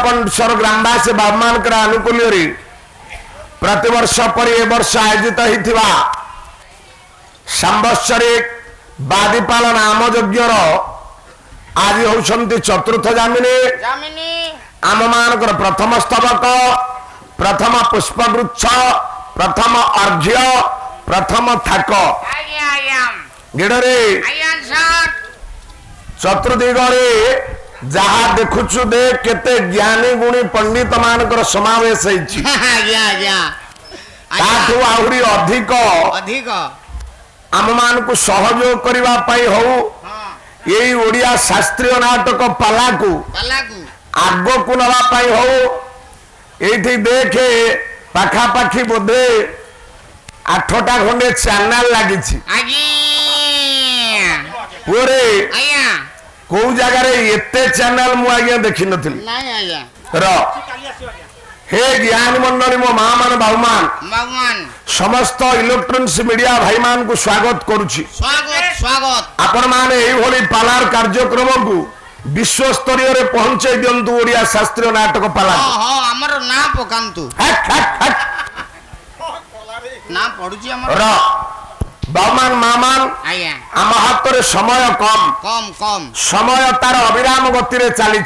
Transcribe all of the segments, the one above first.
बड़पंडर ग्रामवासी बाबुमान आनुकूल्य प्रतिवर्ष पर ए वर्ष आयोजित होता सांवत्सरिक बादीपालन आम यज्ञ आज होती चतुर्थ जामिनी आम मान प्रथम स्तबक प्रथम पुष्पवृक्ष प्रथम अर्घ्य प्रथम थाक गिड़े चतुर्दिगरे जहा देखुचु दे केते ज्ञानी गुणी पंडित मानकर समावेश आहरी अधिक अधिक आम मान को सहयोग करबा पई हो यही ओडिया शास्त्रीय नाटक पाला को आग को नवा पई हो एठी देखे पाखापाखी बोधे 8टा खंडे चैनल लगी पूरे कौ जगार एते चैनल मुझे देखी नी हे ज्ञान मंडली मो माँ मान बाबुमान समस्त इलेक्ट्रोनिक्स मीडिया भाई मान को स्वागत करुछि स्वागत आपण माने एई भली पालार कार्यक्रम को विश्व स्तरीय रे पहुंचे दियंतु ओडिया शास्त्रीय नाटक पाला हमर ना पकांतु ना पडुची हमर बाबुमान मामान आम हाथ रे समय कम कम कम समय तार अविराम गति रे चली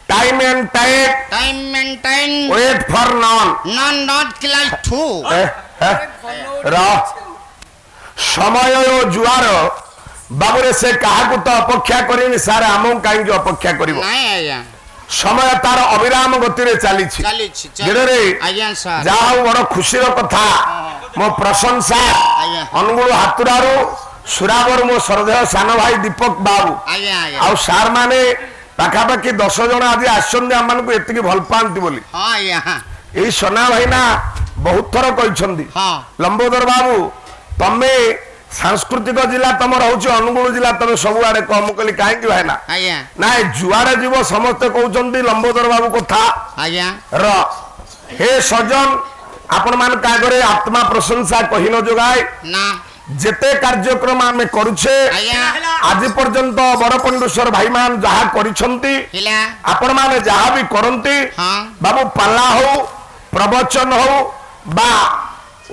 time and time wait for none not kill to समय जुआर बाबूरे से क्या तो अपेक्षा करें सार आम कहीं अपेक्षा कर समय तार अविराम गति रे चली जा बड़ खुशी कथा मो प्रशंसा अनुगुल हातुरारू सुराबर मो श्रद्धेय सान भाई दीपक बाबू आ सार माने पाखापाखि 10 जन आज आम भल पाती बोली यही सोना भाईना बहुत थर कहते लंबोदर बाबू तमे सांस्कृतिक जिला तुम रोच अनुगुल जिला तुम सब आड़े कम कली कहीं भाईना ना जुआड़े जीव समस्ते कहते लंबोदर बाबू कथा हे सजन आपण मान कागरे आत्मा प्रशंसा कही न जोगाए जेते कार्यक्रम आम करुछे आज पर्यंत बड़पंडुश्वर भाई मान जहा करिसंती आपण माने जहा भी करंती बाबू पाला हो प्रवचन हो बा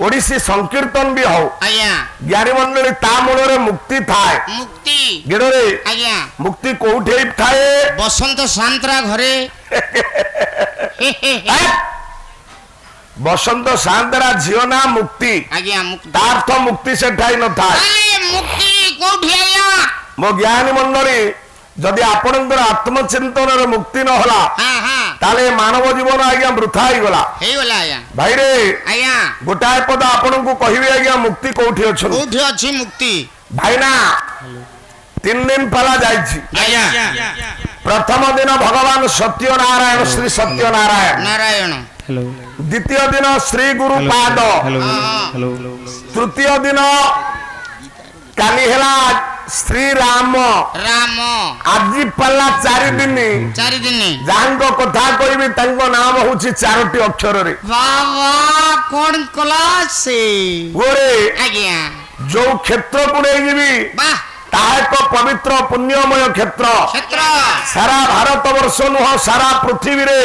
ओडिसी संकीर्तन भी हो ज्ञानी मंडली ता मूल मुक्ति थाए गिड़े मुक्ति कोठे थाए बसंत सांतरा घरे बसंत शांतरा झील ना मुक्ति तार्थ मुक्ति से ठाई न था मो ज्ञानी मंडली जदि आपणकर आत्मचिंतन मुक्ति न होला ताले मानव जीवन आज्ञा वृथा ही गला भाई रे गोटाए पद आपन को कहिबे आज्ञा मुक्ति कोठी अछि मुक्ति भाई ना 3 दिन पहला जाइछि प्रथम दिन भगवान सत्यनारायण श्री सत्यनारायण द्वितीय दिन श्री गुरु पाद तृतीय दिन काली हेला श्री राम आज पल्ला 4 दिन जांको कथा कहबी तांको नाम होछि 4टी अक्षर रे कोन क्लास गोरे जो क्षेत्र को नहीं जीवी ताक पवित्र पुण्यमय क्षेत्र सारा भारत वर्ष नुह सारा पृथ्वी रे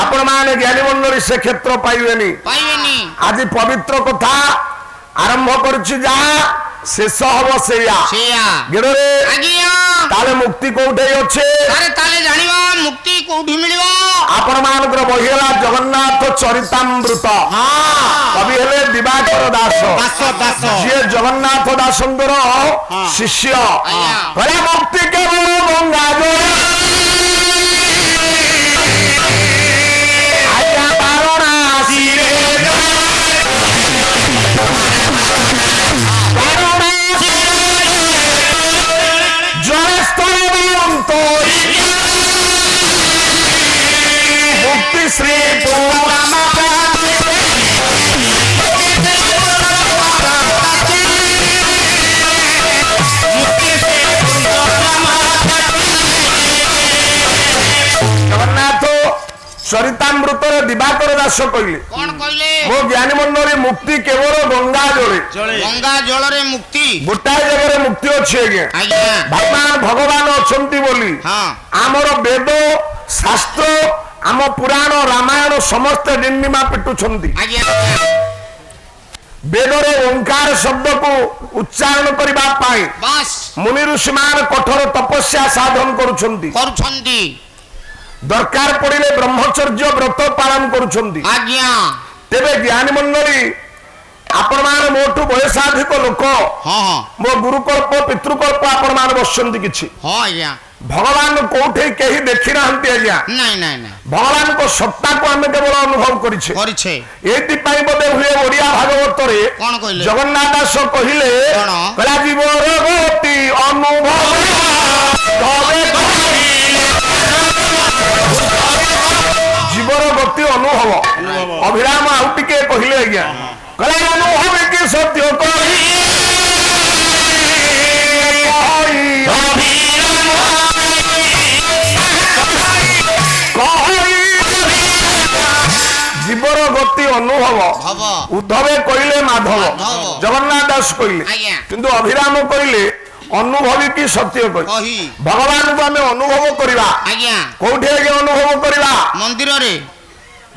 आपण माने ज्ञानी मंडली से क्षेत्र पाइबेनी आज पवित्र कथा आरंभ करछि जा शेष हम से ताले मुक्ति कोठे अच्छे मुक्ति कोठी मिलिबो आपण मानकर बहिला जगन्नाथ चरितामृत कवि हेले दिवाकर दास जे जगन्नाथ दासंकर शिष्य कहले मुक्ति केवल गंगा श्री जगन्नाथ चरितामृत दिवाकर दास कहले मो ज्ञानी मंडली मुक्ति केवल गंगा जल मुक्ति गोटाए जगह मुक्ति अच्छे भाई भगवान अच्छा बोली आमर वेद ଶାସ୍ତ୍ର ଆମ ପୁରାଣ ରାମାୟଣ ସମସ୍ତେ ଡିଣ୍ଡିମା ପିଟୁଛନ୍ତି। ଆଜ୍ଞା ବେଦରେ ଓଙ୍କାର ଶବ୍ଦକୁ ଉଚ୍ଚାରଣ କରିବା ପାଇଁ ବାସ୍ ମୁନି ଋଷିମାନେ କଠୋର ତପସ୍ୟା ସାଧନ କରୁଛନ୍ତି। କରୁଛନ୍ତି। ଦରକାର ପଡ଼ିଲେ ବ୍ରହ୍ମଚର୍ଯ୍ୟ ବ୍ରତ ପାଳନ କରୁଛନ୍ତି। ଆଜ୍ଞା ତେବେ ଜ୍ଞାନୀ ମଣ୍ଡଳୀ ଆପଣମାନେ ମୋଠୁ ବୟସାଧିକ ଲୋକ, ହଁ ହଁ ମୋ ଗୁରୁକଳ୍ପ ପିତୃକଳ୍ପ ଆପଣମାନେ ବସିଛନ୍ତି କିଛି। ହଁ ଆଜ୍ଞା ଭଗବାନ କୋଉଠି କେହି ଦେଖି ନାହାନ୍ତି ଆଜ୍ଞା। ନାଇଁ ନାଇଁ ନାଇଁ ଭଗବାନଙ୍କ ସତ୍ତାକୁ ଆମେ କେବଳ ଅନୁଭବ କରିଛେ। କରିଛେ। ଏଇଥିପାଇଁ ବୋଧେ ହୁଏ ଓଡିଆ ଭାଗବତରେ କଣ କହିଲେ? ଜଗନ୍ନାଥ ଦାସ କହିଲେ କଣ? କହିଲା ଜୀବର ଗତି ଅନୁଭବ ତବେ କହିଲେ। ଜୀବର ଗତି ଅନୁଭବ ଅଭିରାମ ଆଉ ଟିକେ କହିଲେ ଆଜ୍ଞା କହିଲା ଅନୁଭବ କି ସତ୍ୟ କହି ଜୀବର ଗତି ଅନୁଭବ ହବ। ଉଦ୍ଧବେ କହିଲେ ମାଧବ, ମାଧବ। ଜଗନ୍ନାଥ ଦାସ କହିଲେ, ଆଜ୍ଞା। କିନ୍ତୁ ଅଭିରାମ କହିଲେ ଅନୁଭବୀ କି ସତ୍ୟ କହି। କହି ଭଗବାନଙ୍କୁ ଆମେ ଅନୁଭବ କରିବା। ଆଜ୍ଞା କୋଉଠି ଆଜ୍ଞା ଅନୁଭବ କରିବା? ମନ୍ଦିରରେ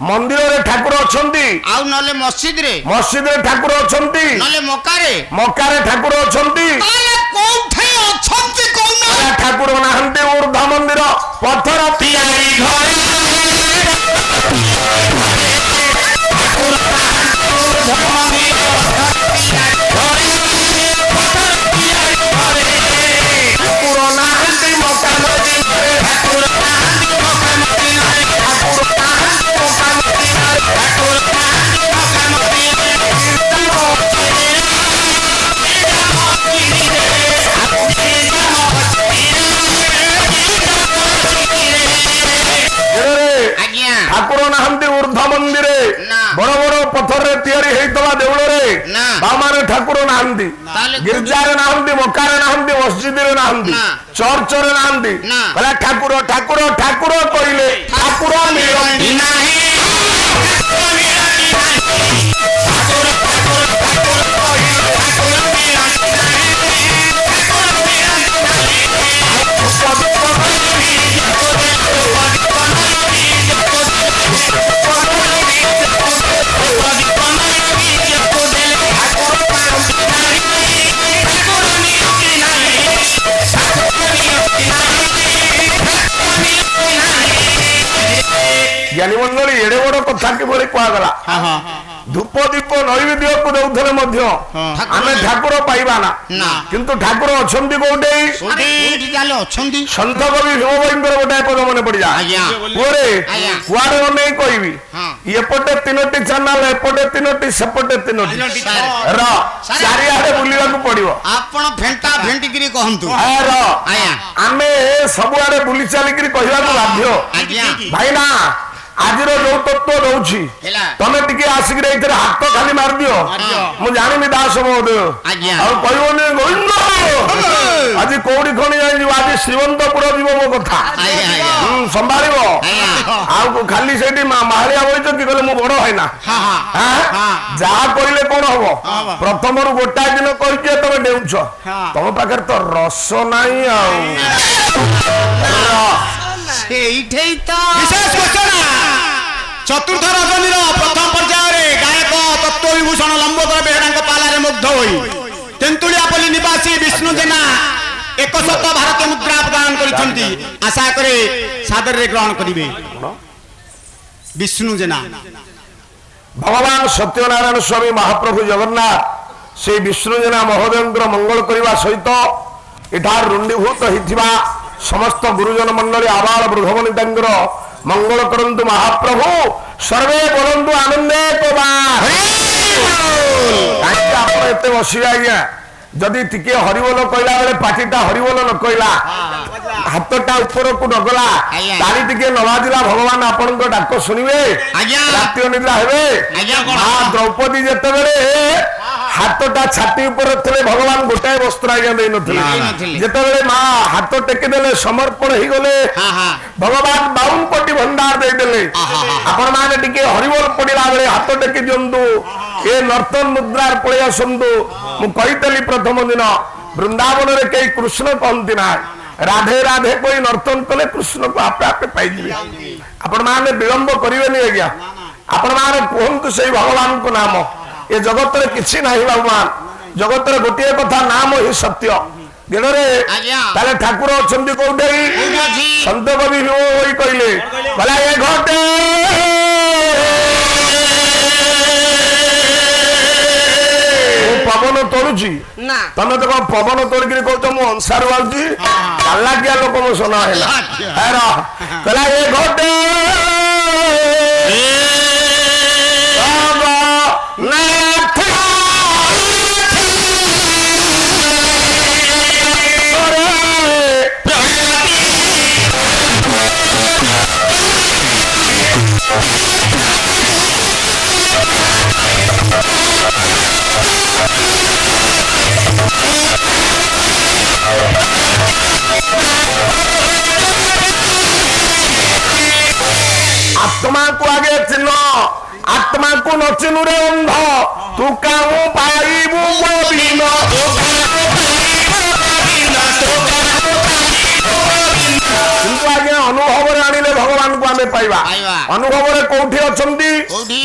ମନ୍ଦିରରେ ଠାକୁର ଅଛନ୍ତି, ଆଉ ନହେଲେ ମସଜିଦରେ ମସଜିଦରେ ଠାକୁର ଅଛନ୍ତି, ନହେଲେ ମକାରେ ମକାରେ ଠାକୁର ଅଛନ୍ତି। ତାହେଲେ କୋଉଠି ଅଛନ୍ତି କହୁନ? ଠାକୁର ନାହାନ୍ତି ଉର୍ଦ୍ଧ ମନ୍ଦିର ପଥର ତିଆରି ଘରେ। ଠାକୁର ନାହାନ୍ତି ମକା ମଦିନାରେ। ଠାକୁର ନାହାନ୍ତି ମକା ମଦିନାରେ। ଠାକୁର ନାହାନ୍ତି ମକା ମଦିନାରେ। ଠାକୁର ନାହାନ୍ତି ମକା ମଦିନାରେ। ଆଜ୍ଞା ଠାକୁର ନାହାନ୍ତି ଉର୍ଦ୍ଧ ମନ୍ଦିରେ, ନା। ବଡ ବଡ ପଥରରେ ତିଆରି ହେଇଥିବା ଦେଉଳରେ ନା। ବାମାନେ ଠାକୁର ନାହାନ୍ତି। ତାହେଲେ ଗିର୍ଜାରେ ନାହାନ୍ତି, ମକାରେ ନାହାନ୍ତି, ମସଜିଦରେ ନାହାନ୍ତି, ନା। ଚର୍ଚ୍ଚରେ ନାହାନ୍ତି। ନା। କହିଲା ଠାକୁର ଠାକୁର ଠାକୁର କହିଲେ ଠାକୁର ମିଳନ୍ତି ନାହିଁ। ଜ୍ଞାନୀ ମଣ୍ଡଳୀ ଏଡେ ବଡ କଥା କିଭଳି କୁହାଗଲା। ଧୂପ ଦୀପ ନୈବେଦ୍ୟକୁ ଦଉଥିଲେ ମଧ୍ୟ ଆମେ ଠାକୁର ପାଇବା ନା। ନା। କିନ୍ତୁ ଠାକୁର ଅଛନ୍ତି କୋଉଠି? କୋଉଠି ତାହେଲେ ଅଛନ୍ତି? ସନ୍ଥ କବି ଭୀମଭୋଇଙ୍କର ଗୋଟାଏ ପଦ ମନେ ପଡିଯା। ଆଜ୍ଞା ପୁଅରେ ଆଜ୍ଞା। କୁଆଡେ ଅନେଇ କହିବି, ହଁ। ଏପଟେ ତିନୋଟି ଚ୍ୟାନେଲ, ଏପଟେ ତିନୋଟି, ସେପଟେ ତିନୋଟି, ସାର୍। ର ଚାରିଆଡେ ବୁଲିବାକୁ ପଡିବ। ଆପଣ ଫେଣ୍ଟା ଫେଣ୍ଟିକିରି କହନ୍ତୁ। ର ଆଜ୍ଞା ଆମେ ସବୁଆଡେ ବୁଲି ଚାଲିକିରି କହିବାକୁ ବାଧ୍ୟ। ଆଜ୍ଞା ଭାଇନା ଆଜିର ଯୋଉ ତତ୍ତ୍ୱ ଦଉଛି ହେଲା। ତମେ ଟିକେ ଆସିକିରି ଏଇଥିରେ ହାତ ଖାଲି ମାରିଦିଅ, ମାରିଦିଅ। ମୁଁ ଜାଣିନି ଦାସ ମହୋଦୟ। ଆଜ୍ଞା। ଆଉ କହିବନି ଗୋବିନ୍ଦ ଆଜି କୋଉଠି ଖଣି ଯାଇଯିବ, ଆଜି ଶ୍ରୀମନ୍ତପୁର ଯିବ ମୋ କଥା। ଆଜ୍ଞା ଆଜ୍ଞା ସମ୍ଭାଳିବ। ଆଜ୍ଞା। ଆଉ ଖାଲି ସେଇଠି ମାହାଳିଆ ବଇଛ କି କହିଲେ ମୁଁ ବଡ ଭାଇନା। ହଁ ହଁ ଆଁ? ହଁ। ଯାହା କହିଲେ କଣ ହବ? ପ୍ରଥମରୁ ଗୋଟାଏ ଦିନ କହିଛି ତମେ ଡେଉଁଛ, ତମ ପାଖରେ ତ ରସ ନାହିଁ। ଆଉ ସେଇଠେଇ ତ ବିଶେଷ ଘୋଷଣା ଚତୁର୍ଥ ରଜନୀର ପ୍ରଥମ ପର୍ଯ୍ୟାୟରେ ଗାୟକ ତତ୍ତ୍ୱ ବିଭୂଷଣ ଲମ୍ବୋଦର ବେହେରାଙ୍କ ପାଲାରେ ମୁଗ୍ଧ ହୋଇ ତେନ୍ତୁଳିଆପଲ୍ଲୀ ନିବାସୀ ବିଷ୍ଣୁ ଜେନା 100 ଭାରତୀୟ ମୁଦ୍ରା ପ୍ରଦାନ କରିଛନ୍ତି। ଆଶା କରେ ସାଦରରେ ଗ୍ରହଣ କରିବେ। ବିଷ୍ଣୁ ଜେନା ଭଗବାନ ସତ୍ୟନାରାୟଣ ସ୍ୱାମୀ ମହାପ୍ରଭୁ ଜଗନ୍ନାଥ ସେଇ ବିଷ୍ଣୁ ଜେନା ମହୋଦୟଙ୍କର ମଙ୍ଗଳ କରିବା ସହିତ ଏଠାରେ ରୁଣ୍ଡୀଭୂତ ହେଇଥିବା ସମସ୍ତ ଗୁରୁଜନ ମଣ୍ଡଳୀ ଆବାଳ ବୃଦ୍ଧବନିତାଙ୍କର ମଙ୍ଗଳ କରନ୍ତୁ ମହାପ୍ରଭୁ। ସର୍ବେ ବୋଲନ୍ତୁ ଆନନ୍ଦେ କାହିଁକି ଆପଣ ଏତେ ବସିବେ ଆଜ୍ଞା? ଯଦି ଟିକେ ହରିବୋଲ କହିଲା ବେଳେ ପାଟିଟା ହରିବୋଲ ନ କହିଲା, ହାତଟା ଉପରକୁ ନ ଗଲା, ଆଜ୍ଞା। ତାଳି ଟିକେ ନ ବାଜିଲା, ଭଗବାନ ଆପଣଙ୍କ ଡାକ ଶୁଣିବେ? ଆଜ୍ଞା। ରାତି ଅନିଦ୍ରା ହେବେ? ଆଜ୍ଞା, କଣ? ମା ଦ୍ରୌପଦୀ ଯେତେବେଳେ ହାତଟା ଛାତି ଉପରେ ଥିଲେ ଭଗବାନ ଗୋଟାଏ ବସ୍ତ୍ର ଆଜ୍ଞା ଦେଇନଥିଲେ। ଦେଇନଥିଲେ। ଯେତେବେଳେ ମା ହାତ ଟେକିଦେଲେ ସମର୍ପଣ ହେଇଗଲେ ହଁ ହଁ ଭଗବାନ 52 କୋଟି ଭଣ୍ଡାର ଦେଇଦେଲେ। ଆପଣ ମାନେ ଟିକେ ହରିବୋଲ ପଡିଲା ବେଳେ ହାତ ଟେକି ଦିଅନ୍ତୁ, ଏ ନର୍ତ୍ତନ ମୁଦ୍ରାରେ ପଳେଇ ଆସନ୍ତୁ। ମୁଁ କହିଥିଲି ପ୍ରଥମ ଦିନ ବୃନ୍ଦାବନରେ କେହି କୃଷ୍ଣ କହନ୍ତି ନା, ରାଧେ ରାଧେ କହି ନର୍ତ୍ତନ କଲେ କୃଷ୍ଣକୁ ଆପେ ଆପେ ପାଇଯିବେ। ଆପଣ ମାନେ ବିଳମ୍ବ କରିବେନି ଆଜ୍ଞା, ଆପଣ ମାନେ କୁହନ୍ତୁ ସେଇ ଭଗବାନଙ୍କ ନାମ। ଏ ଜଗତରେ କିଛି ନାହିଁ ଭଗବାନ, ଜଗତରେ ଗୋଟିଏ କଥା ନାମ ହିଁ ସତ୍ୟ। ଦିନରେ ତାହେଲେ ଠାକୁର ଅଛନ୍ତି କୋଉଠି? ସନ୍ତ କବି ହୋଇ କହିଲେ କହିଲା ଏ ଘଟେ ପବନ ତୋଳୁଛି, ତମେ ତ କଣ ପବନ ତୋଳିକିରି କହୁଛ ମୁଁ ଅନସାର ବାଜୁଛି? ଚାଲାକିଆ ଲୋକ ମୋ ଶୁଣା ହେଲା। କହିଲା ଏ ଘଟେ आत्मा को आगे चिन्ह, आत्मा को न चिन्ह रे अंध, तू काहू पाइबू गोविंद। किंतु आज्ञा अनुभव आनिले भगवान को आमे पाइबा। अनुभव रे कोठी अछंती?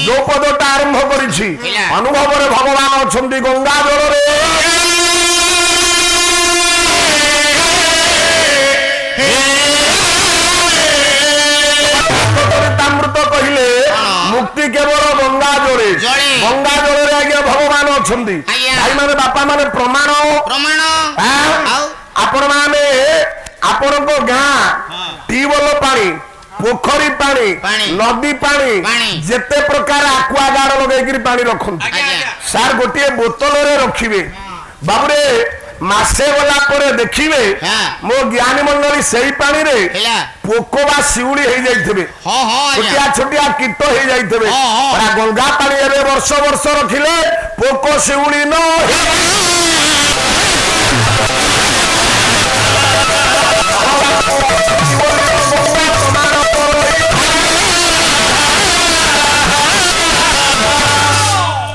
जो पदटा आरंभ करिछि अनुभव रे भगवान अछंती गंगा जल रे। मुक्ति केवल गंगा जले, गंगा जल आज्ञा भगवान अछंती। भाई माने बापा माने प्रमाण आपण माने आपण को गाँ ट्यूबवेल पानी, पोखरी पानी, नदी पानी, जेते प्रकार आक्वागार्ड लगेकरी पानी रखुंती। सार गोटे बोतल रे रखिबे बाबुरे, मासे गला परे देखिबे मो ज्ञानी मंडली सेही पानी रे पोको बा शिउली हे जाइथिबे, छोटिया छोटिया कीट हे जाइथिबे। गंगा पानी रे वर्ष वर्ष रखिले पोको शिउली न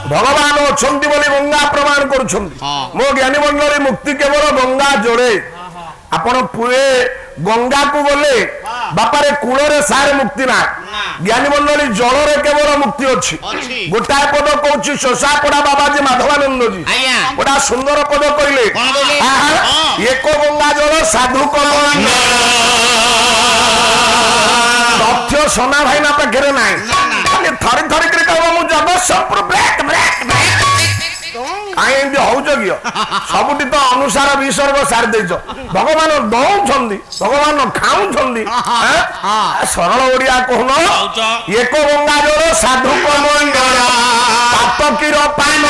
भगवान अछंती बोली गंगा प्रमाण करुछंती। मो ज्ञानी मंडली मुक्ति केवल गंगा जड़े। आपण पुए गंगा को बोले बापारे कूल रे सारे मुक्ति ना, ज्ञानी मंडली जल रे केवल मुक्ति अछि। गोटाए पद कहूछि शोषापड़ा बाबाजी माधवानंद जी, बड़ा सुंदर पद कहले एको गंगा जल साधु कमल तथ्य सोना भाई ना पाखे ना खाली थरी थरी कर कहबो मु जगतपुर ब्रेक ब्रेक ब्रेक काई एंदी होउछ कियो सबुटी तो अनुसार विसर्ग सार देछ। भगवान दौछंदी, भगवान खाउछंदी। सरल ओडिया कहनो एको गंगा जल साधु कमंडल तातकीर पान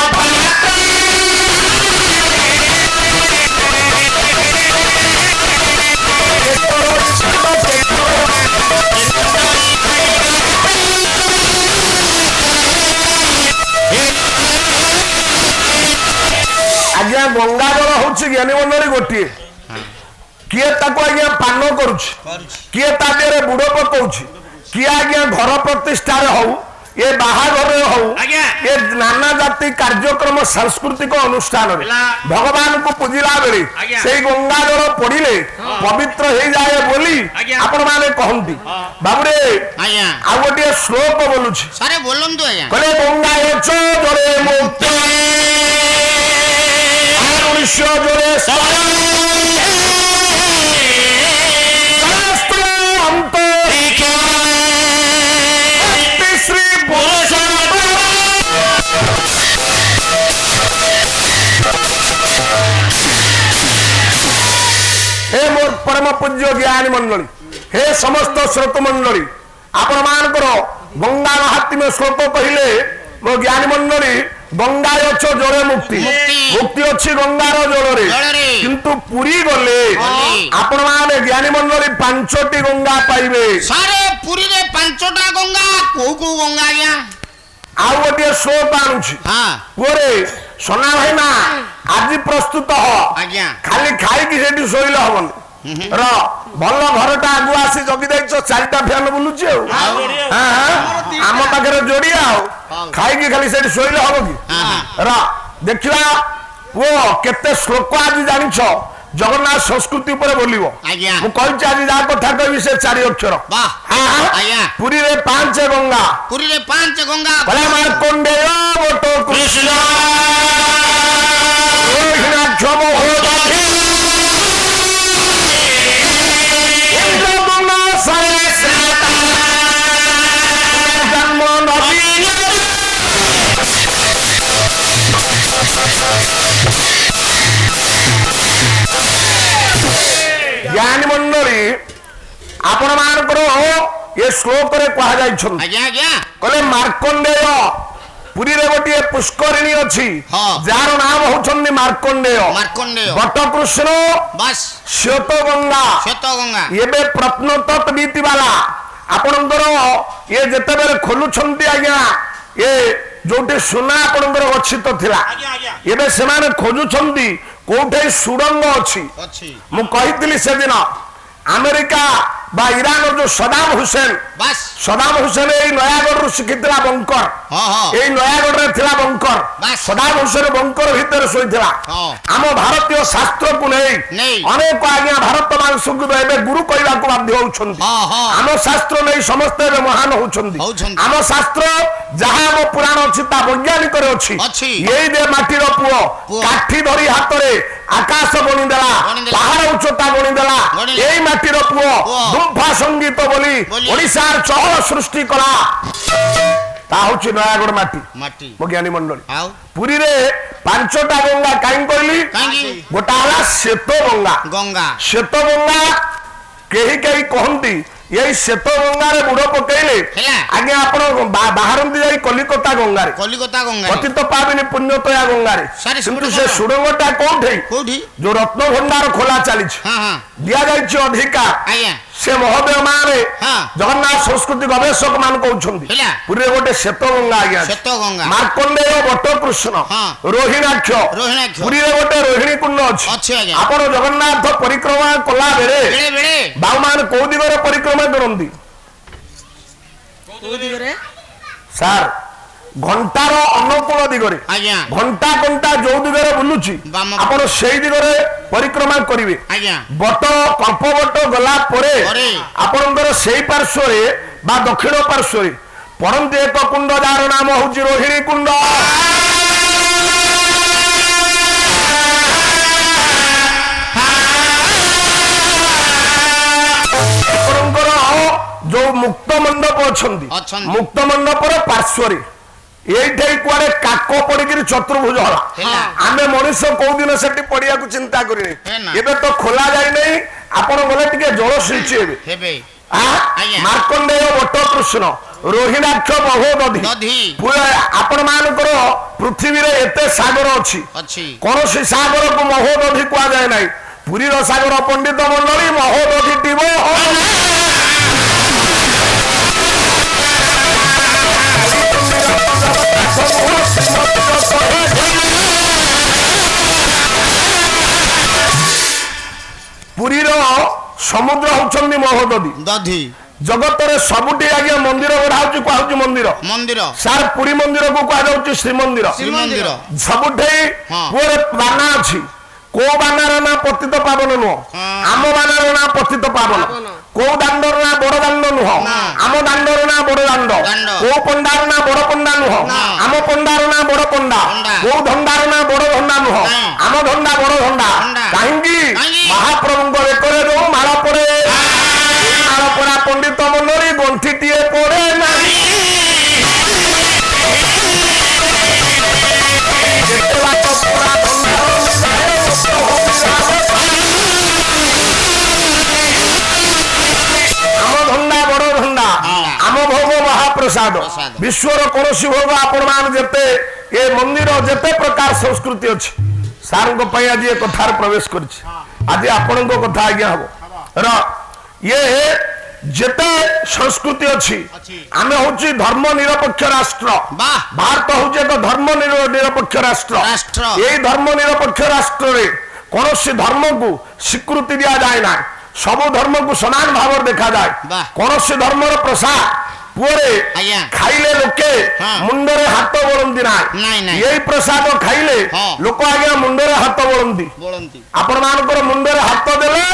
आज्ञा गंगा जल हूँ ज्ञानी मंडली गोटे किए ताको आज्ञा पान करुछि, किए ता देहरे बुड़ पकाउछि, किए आज्ञा घर प्रतिष्ठा हौ ये बाहाघर हौ ये नाना जाति कार्यक्रम सांस्कृतिक अनुष्ठान भगवान को पूजिला बेले से गंगा जल पड़िले पवित्र हो जाए बोली आपण माने कहंती। बाबुरे आ गोटे श्लोक बोलुछि सारे बोलंतु आज्ञा कहले गंगा यचो जले मुक्ति आरुष्य जले शास्त्र अंत श्री हे मोर परम पूज्य ज्ञानी मंडली, हे समस्त श्रोत मंडली, आपण मानकर गंगा महात्म्य श्लोक कहले मो ज्ञानी मंडली गंगा अच्छो जले मुक्ति मुक्ति अच्छी गंगार जल किंतु पुरी गले आपण माने ज्ञानी मंडली पांचटी गंगा पाइबे। सारे पुरी रे पांचटा गंगा को गंगा आज्ञा आउ गोटे श्लोक आणुछि पुरे सोना भाई ना आज प्रस्तुत हो आज्ञा खाली खाई कि सेठी सोइले हबन र भल घरटा आगु आसी जगी दैछ चारटा फैन बुलुछि आम पाखरे जोड़िया खाई कि खाली सेठी सोइले हबो कि र देखिला वो केते श्लोक आज जानिछ ଜଗନ୍ନାଥ ସଂସ୍କୃତି ଉପରେ ବୋଲିବ। ଆଜ୍ଞା ମୁଁ କହିଛି ଆଜି ଯାହା କଥା କହିବି ସେ 4 ଅକ୍ଷର। ବାহ ହଁ, ହଁ। ଆଜ୍ଞା ପୁରୀରେ 5 ଗଙ୍ଗା ପୁରୀରେ 5 ଗଙ୍ଗା କହିଲା ମାର୍କଣ୍ଡେୟ ବଟ କୃଷ୍ଣ ରୋହିଣାକ୍ଷ ମହୋଦଧି ଇନ୍ଦ୍ରଦୁମ୍ନ ସହସ୍ରତା ଜନ୍ମ ନବୀନ ଜ୍ଞାନୀ ମଣ୍ଡଳୀ ଆପଣ ମାନଙ୍କର ଏ ଶ୍ଲୋକରେ କୁହାଯାଇଛନ୍ତି। ଆଜ୍ଞା ଆଜ୍ଞା କହିଲେ ମାର୍କଣ୍ଡେୟ ପୁରୀରେ ଗୋଟିଏ ପୁଷ୍କରିଣୀ ଅଛି ହଁ। ଯାହାର ନାମ ହଉଛନ୍ତି ମାର୍କଣ୍ଡେୟ ମାର୍କଣ୍ଡେୟ ବଟକୃଷ୍ଣ ବାସ୍ ଶ୍ଵେତଗଙ୍ଗା। ଶ୍ଵେତ ଗଙ୍ଗା ଏବେ ପ୍ରତ୍ନତତ୍ତ୍ୱବିତ୍ ବାଲା ଆପଣଙ୍କର ଇଏ ଯେତେବେଳେ ଖୋଲୁଛନ୍ତି ଆଜ୍ଞା ଏ ଯୋଉଠି ସୁନା ଆପଣଙ୍କର ଗଚ୍ଛିତ ଥିଲା ଏବେ ସେମାନେ ଖୋଜୁଛନ୍ତି କୋଉଠି ସୁଡ଼ଙ୍ଗ ଅଛି। ଅଛି ମୁଁ କହିଥିଲି ସେଦିନ ଆମେରିକା ବା ଇରାନର ଯୋଉ ସଦାମ ହୁସେନ ବାସ୍ ସଦାମ ହୁସେନ ଏଇ ନୟାଗଡ଼ରୁ ଶିଖିଥିଲା ବଙ୍କର। ହଁ ହଁ ଏଇ ନୟାଗଡ଼ରେ ଥିଲା ବଙ୍କର। ବାସ୍। ସଦାମ ହୁସେନ ବଙ୍କର ଭିତରେ ଶୋଇଥିଲା। ହଁ। ଆମ ଭାରତୀୟ ଶାସ୍ତ୍ରକୁ ନେଇ। ନେଇ ଅନେକ ଆଜ୍ଞା ଭାରତ ମାନଙ୍କୁ ଏବେ ଗୁରୁ କହିବାକୁ ବାଧ୍ୟ ହଉଛନ୍ତି। ହଁ, ହଁ। ଆମ ଶାସ୍ତ୍ର ନେଇ ସମସ୍ତେ ଏବେ ମହାନ ହଉଛନ୍ତି। ହଉଛନ୍ତି। ଆମ ଶାସ୍ତ୍ର ଯାହା ଆମ ପୁରାଣ ଅଛି ତା ବୈଜ୍ଞାନିକରେ ଅଛି। ଅଛି। ଏଇ ଯେ ମାଟିର ପୁଅ ପୁଅ। କାଠି ଧରି ହାତରେ ଆକାଶ ଗଣିଦେଲା ଗଣିଦେଲା। ପାହାଡ ଉଚ୍ଚତା ଗଣିଦେଲା ଗଣିଦେଲା। ଏଇ ମାଟିର ପୁଅ ପୁଅ। ଗୁମ୍ଫା ସଙ୍ଗୀତ ବୋଲି ବୋଲି। ଓଡ଼ିଶାର ଚହଳ ସୃଷ୍ଟି କଲା ତା ହଉଛି ନୟାଗଡ଼ ମାଟି। ମାଟି ମୋ ଜ୍ଞାନୀ ମଣ୍ଡଳୀ ଆଉ ପୁରୀରେ 5ଟା ଗଙ୍ଗା କାହିଁକି କହିଲି କାହିଁକି ଗୋଟା ହେଲା ଶ୍ଵେତ ଗଙ୍ଗା। ଗଙ୍ଗା ଶ୍ଵେତ ଗଙ୍ଗା କେହି କେହି କହନ୍ତି ଏଇ ଶ୍ଵେତ ଗଙ୍ଗାରେ ବୁଡ ପକେଇଲେ ହେଲା। ଆଜ୍ଞା ଆପଣ ବାହାରନ୍ତି ଯାଇ କଲିକତା ଗଙ୍ଗାରେ କଲିକତା ଗଙ୍ଗା ପତିତ ପାବିନି ପୁଣ୍ୟତୟା ଗଙ୍ଗାରେ ସାରି କିନ୍ତୁ ସୁଡ଼ଙ୍ଗ। ସେ ସୁଡ଼ଙ୍ଗଟା କୋଉଠି କୋଉଠି ଯୋଉ ରତ୍ନ ଭଣ୍ଡାର ଖୋଲା ଚାଲିଛି ହଁ ହଁ ଦିଆଯାଇଛି ଅଧିକାର ଆଜ୍ଞା ସେ ମହୋଦୟ ମାନେ ହଁ। ଜଗନ୍ନାଥ ସଂସ୍କୃତି ଗବେଷକ ମାନେ କହୁଛନ୍ତି ହେଲା। ପୁରୀରେ ଗୋଟେ ଶ୍ଵେତ ଗଙ୍ଗା ଆଜ୍ଞା ଅଛି। ଶ୍ଵେତ ଗଙ୍ଗା ମାର୍କଣ୍ଡେୟ ବଟକୃଷ୍ଣ ହଁ। ରୋହିଣାକ୍ଷ ରୋହିଣାକ୍ଷ। ପୁରୀରେ ଗୋଟେ ରୋହିଣୀ କୁଣ୍ଡ ଅଛି। ଅଛି ଆଜ୍ଞା। ଆପଣ ଜଗନ୍ନାଥ ପରିକ୍ରମା କଲା ବେଳେ ବେଳେ ବେଳେ ବାଉମାନେ କୋଉ ଦିଗରେ ପରିକ୍ରମା କରନ୍ତି କୋଉ ଦିଗରେ ସାର୍ ଘଣ୍ଟାର ଅନୁକୂଳ ଦିଗରେ ଆଜ୍ଞା ଘଣ୍ଟା ଘଣ୍ଟା ଯୋଉ ଦିଗରେ ବୁଲୁଛି ବାମ। ଆପଣ ସେଇ ଦିଗରେ ପରିକ୍ରମା କରିବେ। ଆଜ୍ଞା ବଟ କଳ୍ପ ବଟ ଗଲା ପରେ ପରେ ଆପଣଙ୍କର ସେଇ ପାର୍ଶ୍ୱରେ ବା ଦକ୍ଷିଣ ପାର୍ଶ୍ୱରେ ପରନ୍ତି ଏକ କୁଣ୍ଡ ଯାହାର ନାମ ହଉଛି ରୋହିଣୀ କୁଣ୍ଡ। ଆପଣଙ୍କର ଯୋଉ ମୁକ୍ତ ମଣ୍ଡପ ଅଛନ୍ତି ଅଛନ୍ତି। ମୁକ୍ତ ମଣ୍ଡପର ପାର୍ଶ୍ୱରେ ଏଇଠି କୁଆଡେ କାକ ପଡିକିରି ଚତୁର୍ଭୁଜ ହେଲା ହେଲା। ଆମେ ମଣିଷ କୋଉ ଦିନ ସେଠି ପଡିବାକୁ ଚିନ୍ତା କରିନି ହେ ନା। ଏବେ ତ ଖୋଲା ଯାଇନାହିଁ ଆପଣ ଗଲେ ଟିକେ ଜଳ ସୃଷ୍ଟି ହେବେ। ହେବେ ଆଜ୍ଞା। ମାର୍କଣ୍ଡେୟ ବଟକୃଷ୍ଣ ରୋହିଣାକ୍ଷ ମହୋଦଧି ଦଧି ଆପଣ ମାନଙ୍କର ପୃଥିବୀରେ ଏତେ ସାଗର ଅଛି ଅଛି କୌଣସି ସାଗରକୁ ମହୋଦଧି କୁହାଯାଏ ନାହିଁ। ପୁରୀର ସାଗର ପଣ୍ଡିତ ମଣ୍ଡଳୀ ମହୋଦଧି ଟିବ ପୁରୀର ସମୁଦ୍ର ହଉଛନ୍ତି ମହୋଦଧି। ଦଧି ଜଗତରେ ସବୁଠି ଆଜ୍ଞା ମନ୍ଦିର ଗଢା ହଉଛି କୁହାହଉଛି ମନ୍ଦିର। ମନ୍ଦିର ସାର୍ ପୁରୀ ମନ୍ଦିରକୁ କୁହାଯାଉଛି ଶ୍ରୀମନ୍ଦିର। ଶ୍ରୀମନ୍ଦିର ସବୁଠି ହଁ। ପୁଅରେ ବାନା ଅଛି କୋଉ ବାନାର ନା ପତିତ ପାବନ ନୁହଁ ହଁ। ଆମ ବାନାର ନା ପତିତ ପାବନ କୋଉ ଦାଣ୍ଡର ନା ବଡ ଦାଣ୍ଡ ନୁହଁ ନା। ଆମ ଦାଣ୍ଡର ନା ବଡ ଦାଣ୍ଡ ଦାଣ୍ଡ। କୋଉ ପଣ୍ଡାର ନା ବଡ ପଣ୍ଡା ନୁହଁ ନା। ଆମ ପଣ୍ଡାର ନା ବଡ ପଣ୍ଡା ପଣ୍ଡା। କୋଉ ଧଣ୍ଡାର ନା ବଡ ଧଣ୍ଡା ନୁହଁ ନା। ଆମ ଧଣ୍ଡା ବଡ ଧଣ୍ଡା ଧଣ୍ଡା। କାହିଁକି କାହିଁକି? ମହାପ୍ରଭୁଙ୍କ ବେକରେ ଯୋଉ ମାଳ ପଡେ ଏଇ ମାଳ ପଡା ପଣ୍ଡିତ ମଣ୍ଡଳୀ ଗଣ୍ଠିଟିଏ ପଡେ ନାହିଁ। ଯେତେ ବାଟ ପୁରା ଧଣ୍ଡାର ନିଜାଏ ମୁକ୍ତ ହୋଇ ଆମ ଧଣ୍ଡା ବଡ ଧଣ୍ଡା ଆମ ଭୋଗ ମହାପ୍ରସାଦ ପ୍ରସାଦ। ବିଶ୍ୱର କୌଣସି ଭୋଗ ଆପଣ ମାନେ ଯେତେ ଏ ମନ୍ଦିର ଯେତେ ପ୍ରକାର ସଂସ୍କୃତି ଅଛି ସାରଙ୍କ ପାଇଁ ଆଜି ଏ କଥାରେ ପ୍ରବେଶ କରିଛି। ଆଜି ଆପଣଙ୍କ କଥା ଆଜ୍ଞା ହବ ର ଇଏ ଯେତେ ସଂସ୍କୃତି ଅଛି ଆମେ ହଉଛି ଧର୍ମ ନିରପେକ୍ଷ ରାଷ୍ଟ୍ର। ବାଃ। ଭାରତ ହଉଛି ଏକ ଧର୍ମ ନିରପେକ୍ଷ ରାଷ୍ଟ୍ର। ରାଷ୍ଟ୍ର। ଏଇ ଧର୍ମ ନିରପେକ୍ଷ ରାଷ୍ଟ୍ରରେ କୌଣସି ଧର୍ମକୁ ସ୍ୱୀକୃତି ଦିଆଯାଏ ନାହିଁ। ସବୁ ଧର୍ମକୁ ସମାନ ଭାବରେ ଦେଖାଯାଏ। ବାଃ। କୌଣସି ଧର୍ମର ପ୍ରସାଦ ପୁଅରେ ଆଜ୍ଞା। ଖାଇଲେ ଲୋକେ ମୁଣ୍ଡରେ ହାତ ବୋଳନ୍ତି ନାଇଁ, ନାହିଁ। ନାଇଁ। ଏଇ ପ୍ରସାଦ ଖାଇଲେ ହଁ। ଲୋକ ଆଜ୍ଞା ମୁଣ୍ଡରେ ହାତ ବୋଳନ୍ତି। ବୋଳନ୍ତି ଆପଣ ମାନଙ୍କର ମୁଣ୍ଡରେ ହାତ ଦେଲେ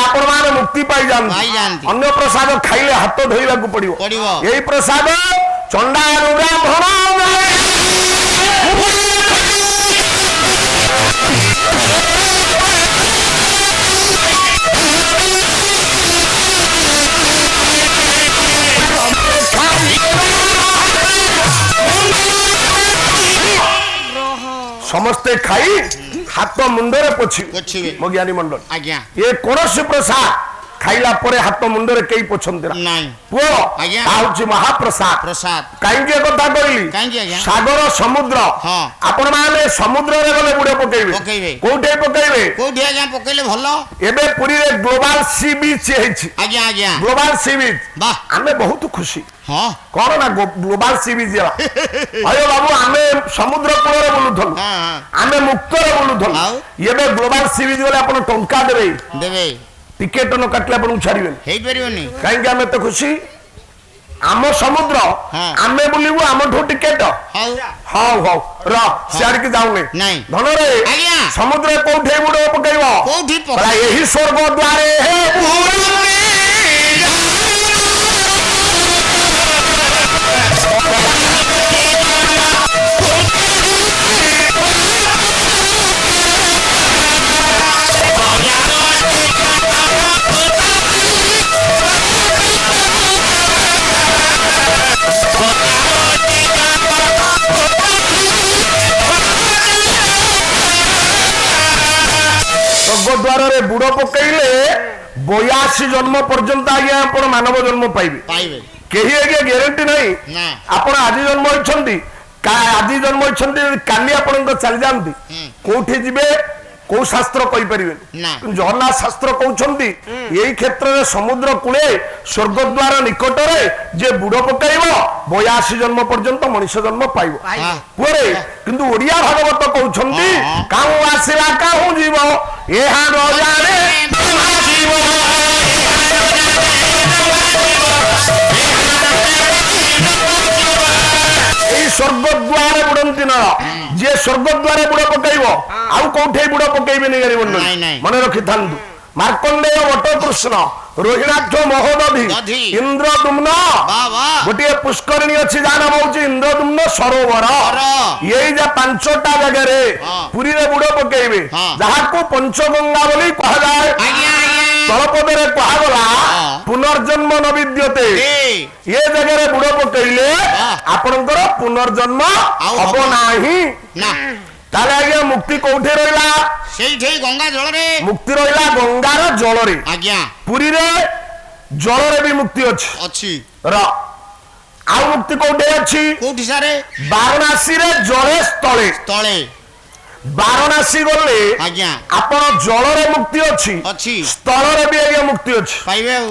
ଆପଣ ମାନେ ମୁକ୍ତି ପାଇଯାଆନ୍ତି। ପାଇଯାଆନ୍ତି। ଅନ୍ୟ ପ୍ରସାଦ ଖାଇଲେ ହାତ ଧୋଇବାକୁ ପଡିବ। ପଡିବ। ଏଇ ପ୍ରସାଦ ଚଣ୍ଡାଳୁ ବ୍ରାହ୍ମଣ ସମସ୍ତେ ଖାଇ ହାତ ମୁଣ୍ଡରେ ପୋଛିବେ। ପୋଛିବେ। ମୋ ଜ୍ଞାନୀ ମଣ୍ଡଳ ଆଜ୍ଞା ଏ କୌଣସି ପ୍ରସାଦ ଖାଇଲା ପରେ ହାତ ମୁଣ୍ଡରେ କେହି ପୋଛନ୍ତି ନା। ନାଇଁ ପୁଅ ଆଜ୍ଞା। ତା ହଉଛି ମହାପ୍ରସାଦ। ପ୍ରସାଦ କାହିଁକି ଏ କଥା କହିଲି? କାହିଁକି ଆଜ୍ଞା? ସାଗର ସମୁଦ୍ର ହଁ। ଆପଣ ମାନେ ସମୁଦ୍ରରେ ଗଲେ ବୁଡ଼ ପକେଇବେ। ପକେଇବେ। କୋଉଠି ପକେଇବେ? କୋଉଠି ଆଜ୍ଞା ପକେଇଲେ ଭଲ? ଏବେ ପୁରୀରେ ଗ୍ଲୋବାଲ ସି ବିଚ୍ ହେଇଛି। ଆଜ୍ଞା ଆଜ୍ଞା ଗ୍ଲୋବାଲ ସି ବିଚ୍ ବାহ ଆମେ ବହୁତ ଖୁସି। ହଁ କଣ ନା ଗ୍ଲୋବାଲ ସି ବିଚ୍ ଅରେ ବାବୁ ଆମେ ସମୁଦ୍ର କୂଳରେ ବୁଲୁଥିଲୁ। ହଁ ହଁ ଆମେ ମୁକ୍ତରେ ବୁଲୁଥିଲୁ। ଆଉ? ଏବେ ଗ୍ଲୋବାଲ ସି ବିଚ୍ ଗଲେ ଆପଣ ଟଙ୍କା ଦେବେ, ଦେବେ ଟିକେଟ ନ କାଟିଲେ ଆପଣଙ୍କୁ ଛାଡ଼ିବେନି। ହେଇପାରିବନି କାହିଁକି ଆମେ ଏତେ ଖୁସି? ଆମ ସମୁଦ୍ର ହଁ। ଆମେ ବୁଲିବୁ, ଆମଠୁ ଟିକେଟ। ହଉ ହଉ ହଉ ର ସିଆଡ଼ିକି ଯାଉନି ନାଇଁ। ଧନରେ ଆଜ୍ଞା। ସମୁଦ୍ର କୋଉଠି ବୁଡ଼ ପକେଇବ? କୋଉଠି କହିଲା, ଏହି ସ୍ୱର୍ଗ ଦ୍ୱାରେ ହେ ସ୍ୱର୍ଗଦ୍ୱାରରେ ବୁଡ଼ ପକେଇଲେ 82 ଜନ୍ମ ପର୍ଯ୍ୟନ୍ତ ଆଜ୍ଞା ଆପଣ ମାନବ ଜନ୍ମ ପାଇବେ। ପାଇବେ କେହି ଆଜ୍ଞା ଗ୍ୟାରେଣ୍ଟି ନାହିଁ। ନା ଆପଣ ଆଜି ଜନ୍ମ ହେଇଛନ୍ତି, ଆଜି ଜନ୍ମ ହେଇଛନ୍ତି, କାଲି ଆପଣଙ୍କ ଚାଲିଯାଆନ୍ତି, କୋଉଠି ଯିବେ କୋଉ ଶାସ୍ତ୍ର କହିପାରିବେନି। ନା। ଜଗନ୍ନାଥ ଶାସ୍ତ୍ର କହୁଛନ୍ତି ଏଇ କ୍ଷେତ୍ରରେ ସମୁଦ୍ର କୂଳେ ସ୍ୱର୍ଗଦ୍ୱାର ନିକଟରେ ଯେ ବୁଡ଼ ପକାଇବ 82 ଜନ୍ମ ପର୍ଯ୍ୟନ୍ତ ମଣିଷ ଜନ୍ମ ପାଇବ। ପୁଅରେ କିନ୍ତୁ ଓଡିଆ ଭାଗବତ କହୁଛନ୍ତି କାହୁଁ ଆସିଲା କାହୁଁ ଯିବ ଏହା ନ ଜାଣେ ଏଇ ସ୍ୱର୍ଗଦ୍ୱାରେ ବୁଡନ୍ତି ନ ଯିଏ ସ୍ୱର୍ଗଦ୍ୱାରେ ବୁଡ଼ ପକାଇବ ଆଉ କୋଉଠି ବୁଡ଼ ପକେଇବେନି। ନାଇଁ, ନାଇଁ। ମନେ ରଖିଥାନ୍ତୁ। ମାର୍କଣ୍ଡେୟ ବଟକୃଷ୍ଣ ରୋହିଣାକ୍ଷ ମହୋଦଧି ଦଧି। ଇନ୍ଦ୍ରଦୁମ୍ନ ବାଃ ବାଃ ଗୋଟିଏ ପୁଷ୍କରିଣୀ ଅଛି ଯାହା ନାମ ହଉଛି ଇନ୍ଦ୍ରଦୁମ୍ନ ସରୋବର। ଏଇ ଯେ 5ଟା ଜାଗାରେ ହଁ। ପୁରୀରେ ବୁଡ଼ ପକେଇବେ, ହଁ। ଯାହାକୁ ପଞ୍ଚଗଙ୍ଗା ବୋଲି କୁହାଯାଏ। ଆଜ୍ଞା ଆଜ୍ଞା ତଳପଦରେ କୁହାଗଲା ପୁନର୍ଜନ୍ମ ନ ବିଦ୍ୟତେ। ଏ ଜାଗାରେ ବୁଡ଼ ପକେଇଲେ ଆପଣଙ୍କର ପୁନର୍ଜନ୍ମ ଆଉ ହବ ହବ ନାହିଁ। ନା ତାହେଲେ ଆଜ୍ଞା ମୁକ୍ତି କୋଉଠି ରହିଲା? ସେଇଠି ଗଙ୍ଗା ଜଳରେ ମୁକ୍ତି ରହିଲା ଗଙ୍ଗାର ଜଳରେ। ଆଜ୍ଞା ପୁରୀରେ ଜଳରେ ବି ମୁକ୍ତି ଅଛି ଅଛି ର ଆଉ ମୁକ୍ତି କୋଉଠି ଅଛି? କୋଉଠି ସାରେ? ବାରଣାସୀରେ ଜଳେ ସ୍ଥଳେ। ତଳେ ବାରଣାସୀ ଗଲେ ଆଜ୍ଞା ଆପଣ ଜଳରେ ମୁକ୍ତି ଅଛି, ଅଛି ସ୍ଥଳରେ ବି ଆଜ୍ଞା ମୁକ୍ତି ଅଛି। ପାଇବେ ଆଉ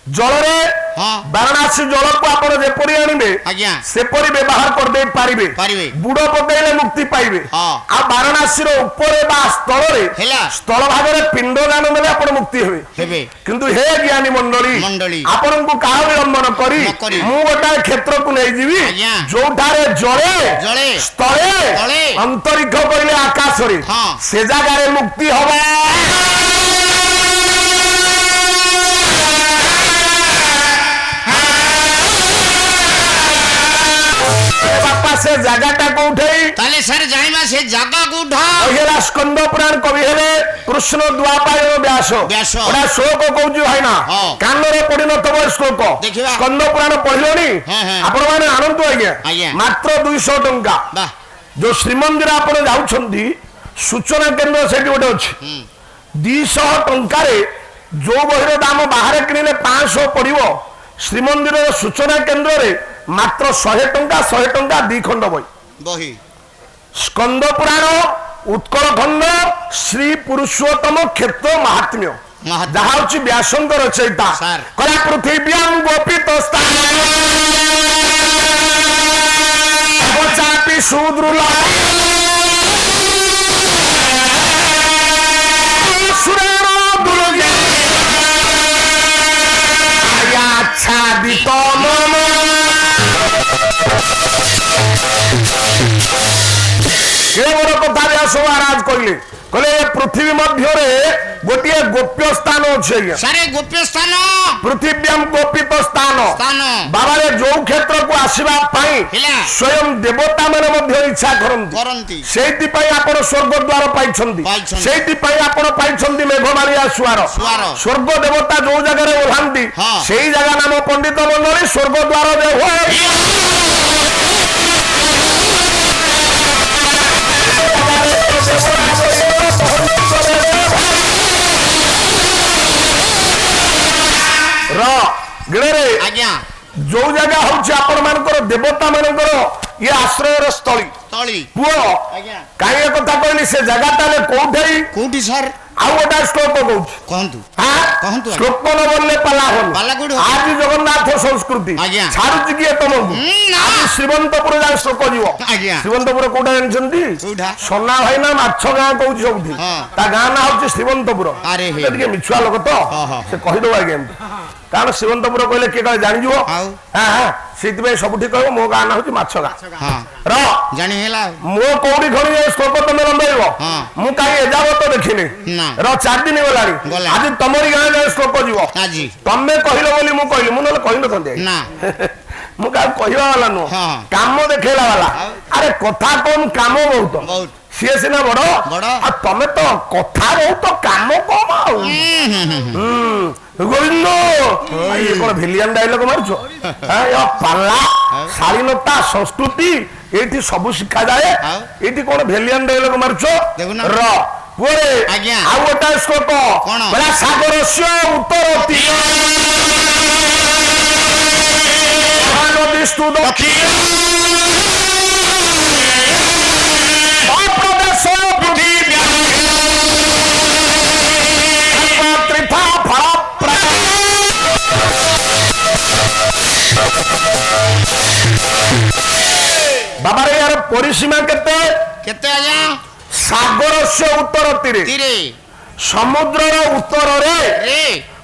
ଜଳରେ ହଁ ବାରଣାସୀ ଜଳକୁ ଆପଣ ଯେପରି ଆଣିବେ ଆଜ୍ଞା ସେପରି ବ୍ୟବହାର କରିଦେଇ ପାରିବେ। ପାରିବେ ବୁଡ଼ ପକେଇଲେ ମୁକ୍ତି ପାଇବେ। ହଁ ଆଉ ବାରଣାସୀର ଉପରେ ବା ସ୍ଥଳରେ ହେଲା ସ୍ଥଳ ଭାଗରେ ପିଣ୍ଡ ଦାନ ଦେଲେ ଆପଣ ମୁକ୍ତି ହେବେ। ହେବେ କିନ୍ତୁ ହେ ଜ୍ଞାନୀ ମଣ୍ଡଳୀ ମଣ୍ଡଳୀ ଆପଣଙ୍କୁ କାହା ବିଳମ୍ବନ କରି ନ କରି ମୁଁ ଗୋଟାଏ କ୍ଷେତ୍ରକୁ ନେଇଯିବି ଆଜ୍ଞା। ଯୋଉଠାରେ ଜଳେ ଜଳେ ସ୍ଥଳେ ତଳେ ଅନ୍ତରିକ୍ଷ କହିଲେ ଆକାଶରେ ହଁ। ସେ ଜାଗାରେ ମୁକ୍ତି ହବ। ବାପା ସେ ଜାଗାଟା କୋଉଠି? ତାହେଲେ ସାର୍ ଜାଣିବା ସେ ଜାଗା କୋଉଠା? ହେଲା ସ୍କନ୍ଦ ପୁରାଣ କବି ହେଲେ କୃଷ୍ଣ ଦ୍ୱାପାୟନ ବ୍ୟାସ। ବ୍ୟାସ। ଗୋଟା ଶ୍ଲୋକ କହୁଛି ଭାଇନା, ହଁ। କାନରେ ପଡିନଥିବ ଏ ଶ୍ଲୋକ। ଦେଖିବା। ସ୍କନ୍ଦ ପୁରାଣ ପଢିଲଣି? ହଁ, ହଁ। ଆପଣ ମାନେ ଆଣନ୍ତୁ ଆଜ୍ଞା। ଆଜ୍ଞା। ମାତ୍ର 200 ଟଙ୍କା। ବାଃ ଯୋଉ ଶ୍ରୀମନ୍ଦିର ଆପଣ ଯାଉଛନ୍ତି ସୂଚନା କେନ୍ଦ୍ର ସେଠି ଗୋଟେ ଅଛି। 200 ଟଙ୍କାରେ ଯୋଉ ବହିର ଦାମ ବାହାରେ କିଣିଲେ 500 ପଡିବ, ଶ୍ରୀମନ୍ଦିରର ସୂଚନା କେନ୍ଦ୍ରରେ ମାତ୍ର 100 ଟଙ୍କା 100 ଟଙ୍କା 2 ଖଣ୍ଡ ବହି। ବହି ସ୍କନ୍ଦ ପୁରାଣ ଉତ୍କଳ ଖଣ୍ଡ ଶ୍ରୀ ପୁରୁଷୋତ୍ତମ କ୍ଷେତ୍ର ମାହାତ୍ମ୍ୟ, ଯାହା ହଉଛି ବ୍ୟାସଙ୍କ ରଚୟିତା। ସାର୍। କଲା ପୃଥିବ୍ୟାଂ ଗୋପିତ ସ୍ଥାପି ସୁଦୃଲ ସୁରେଣ ଦୁର୍গে ଆଚ୍ଛାଦିତ ମମ ଦାସ ମହାରାଜ କହିଲେ ପୃଥିବୀ ମଧ୍ୟରେ ଗୋଟିଏ ଗୋପ୍ୟ ସ୍ଥାନ ଅଛି ଆଜ୍ଞା। ସାରେ ଗୋପ୍ୟ ସ୍ଥାନ ପୃଥିବ୍ୟାମ୍ ଗୋପିତ ସ୍ଥାନ ସ୍ଥାନ ବାବାରେ ଯୋଉ କ୍ଷେତ୍ରକୁ ଆସିବା ପାଇଁ ହେଲା ସ୍ୱୟଂ ଦେବତା ମାନେ ମଧ୍ୟ ଇଚ୍ଛା କରନ୍ତି ସେଇଥିପାଇଁ ଆପଣ ସ୍ୱର୍ଗ ଦ୍ୱାର ପାଇଛନ୍ତି ପାଇଛନ୍ତି। ସେଇଥିପାଇଁ ଆପଣ ପାଇଛନ୍ତି ମେଘମାଳିଆ ସୁଆର ସୁଆର। ସ୍ୱର୍ଗ ଦେବତା ଯୋଉ ଜାଗାରେ ଓହ୍ଲାନ୍ତି ହଁ। ସେଇ ଜାଗା ନାମ ପଣ୍ଡିତ ମଣ୍ଡଳୀ ସ୍ୱର୍ଗ ଦ୍ୱାର ଦେହ ଗିଳରେ ଆଜ୍ଞା ଯୋଉ ଜାଗା ହଉଛି ଆପଣ ମାନଙ୍କର ଦେବତା ମାନଙ୍କର ଇଏ ଆଶ୍ରୟର ସ୍ଥଳୀ ତଳି ପୁଅ ଆଜ୍ଞା କାହିଁ ଏ କଥା କହିଲି ସେ ଜାଗା ତାହେଲେ କୋଉଠି କୋଉଠି ସାର୍ ଆଉ ଗୋଟେ ଶ୍ଲୋକ କହୁଛି କହନ୍ତୁ হ্যাঁ କହନ୍ତୁ ଆଜ୍ଞା। ଶ୍ଲୋକ ନ বললে পালা হল ପାଲା କୋଉଠି ହବ? আজ জগন্নাথ সংস্কৃতি আজ্ঞা। ছাড়ুଛି কিଏ ତମକୁ না। ଆଜି ଶ୍ରୀମନ୍ତପୁର ଯାଏ ଶ୍ଲୋକ ଯିବ ଆଜ୍ଞା। ଶ୍ରୀମନ୍ତପୁର କୋଉଟା ଜାଣିଛନ୍ତି କୋଉଟା? ସନା ଭାଇ ନା ମାଛ ଗାଁ କହୁଛି ସବୁଠି ହଁ। ତା ଗାଁ ନା ହଉଛି ଶ୍ରୀମନ୍ତପୁର ଆରେ ହେ। ସେ ଟିକେ ମିଛୁଆ ଲୋକ ତ ହଁ, ହଁ। ସେ କହିଦବ ଆଜ୍ଞା ଏମିତି କାରଣ ଶ୍ରୀମନ୍ତପୁର କହିଲେ କିଏ କାଳେ ଜାଣିଯିବ ଆଉ? ହଁ ସେଇଥିପାଇଁ ସବୁଠି କହିବ ମୋ ଗାଁ ନା ହଉଛି ମାଛ ଗାଁ ହଁ ର ଜାଣି ହେଲା ମୋ କୋଉଠି ଖଣି ଏ ଶ୍ଲୋକ ତମେ ଲମ୍ବେଇବ ହଁ। ମୁଁ କାହିଁ ଏଯାବତ ଦେଖିନି ନା। ର 4 ଦିନ ଗଲାଣି ଗଲା। ଆଜି ତମରି ଗାଁ ଯାଏ ଶ୍ଲୋକ ଯିବ ଆଜି ତମେ କହିଲ ବୋଲି ମୁଁ କହିଲି ମୁଁ ନହେଲେ କହିନଥାନ୍ତି ଆଜ୍ଞା। ନା ମୁଁ କାହାକୁ କହିବା ବାଲା ନୁହଁ ହଁ। କାମ ଦେଖେଇଲା ବାଲା ଆରେ କଥା କମ କାମ ବହୁତ ବହୁତ ସିଏ ସିନା ବଡ ବଡ। ଆଉ ତମେ ତ କଥା ବହୁତ କାମ କମ ଆଉ ଗୋବିନ୍ଦ ଇଏ କଣ ଭିଲିଆନ ଡାଇଲଗ ମାରୁଛ ପାଲା ଶାଳୀନତା ସଂସ୍କୃତି ଏଇଠି ସବୁ ଶିଖାଯାଏ ଆଉ? ଏଇଠି କଣ ଭିଲିଆନ ଡାଇଲଗ ମାରୁଛ ଦେଖୁନ। ର ପୁଅରେ ଆଜ୍ଞା। ଆଉ ଗୋଟେ ଶ୍ଲୋକ କଣ? ସାଗରସ୍ୟ ଉତ୍ତରତି ମହାନଦୀସ୍ତୁ ଦକ୍ଷିଣ ଅପ୍ରଦେଶ ପୃଥିବ୍ୟା ତ୍ରିଫା ଫଳ ବାବାରେ ୟାର ପରିସୀମା କେତେ କେତେ ଆଜ୍ଞା ସାଗରସ୍ୟ ଉତ୍ତର ତୀରେ ତୀରେ ସମୁଦ୍ରର ଉତ୍ତରରେ ରେ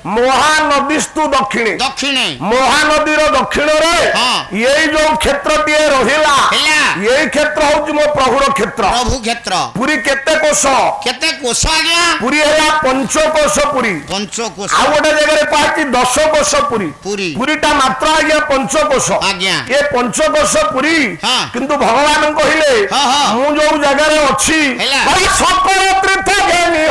ମହାନଦୀସ୍ତୁ ଦକ୍ଷିଣେ ଦକ୍ଷିଣେ ମହାନଦୀର ଦକ୍ଷିଣରେ ହଁ। ଏଇ ଯୋଉ କ୍ଷେତ୍ରଟିଏ ରହିଲା ହେଲା। ଏଇ କ୍ଷେତ୍ର ହଉଛି ମୋ ପ୍ରଭୁର କ୍ଷେତ୍ର ପ୍ରଭୁ କ୍ଷେତ୍ର ପୁରୀ କେତେ କୋଷ କେତେ କୋଷ ଆଜ୍ଞା ପୁରୀ ହେଲା ପଞ୍ଚକୋଷ ପୁରୀ ପଞ୍ଚକୋଷ ଆଉ ଗୋଟେ ଜାଗାରେ ପାଇଛି 10 କୋଷ ପୁରୀ ପୁରୀ ପୁରୀଟା ମାତ୍ର ଆଜ୍ଞା ପଞ୍ଚକୋଷ ଆଜ୍ଞା ଏ ପଞ୍ଚକୋଷ ପୁରୀ ହଁ। କିନ୍ତୁ ଭଗବାନ କହିଲେ ହଁ, ହଁ। ମୁଁ ଯୋଉ ଜାଗାରେ ଅଛି ହେଲା। ଭାଇ ସକଳ ତୀର୍ଥ ଘେନି